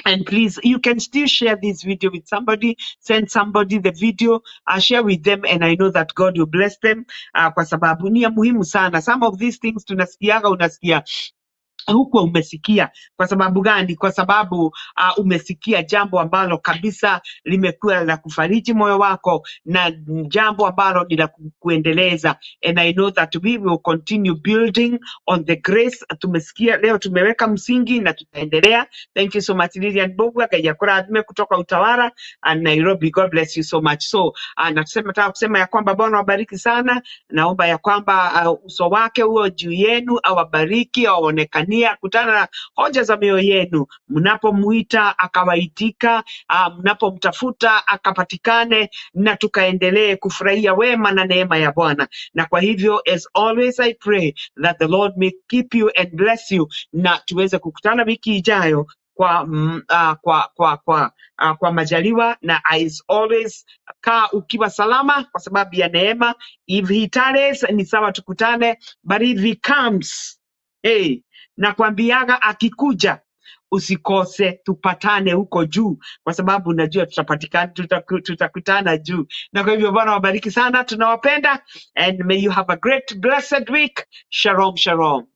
[SPEAKER 2] And please, you can still share this video with somebody, send somebody the video, share with them, and I know that God will bless them. Kwa sababu ni ya muhimu sana. Some of these things tunasikiaga, unasikia huko umesikia. Kwa sababu gani? Kwa sababu umesikia jambo ambalo kabisa limekuwa la kufariji moyo wako na jambo ambalo ni la kuendeleza. And I know that we will continue building on the grace. Tumesikia leo, tumeweka msingi na tutaendelea. Thank you so much Lilian Bogwa Gajakura Adme kutoka Utawala and Nairobi. God bless you so much. So nataka kusema ya kwamba Bwana wabariki sana. Naomba ya kwamba uso wake huo juu yenu, awabariki, awaonekanie, kutana na hoja za mioyo yenu. Mnapomuita akawaitika, mnapomtafuta akapatikane, na tukaendelee kufurahia wema na neema ya Bwana. Na kwa hivyo, as always, I pray that the Lord may keep you and bless you, na tuweze kukutana wiki ijayo kwa majaliwa. Na as always, kaa ukiwa salama kwa sababu ya neema. If he tarries, ni sawa tukutane, but if he comes, hey, na kuambiaga akikuja usikose tupatane huko juu, kwa sababu najua tutakutana juu. Na kwa hivyo Bwana wabariki sana, tunawapenda, and may you have a great blessed week. Shalom, shalom.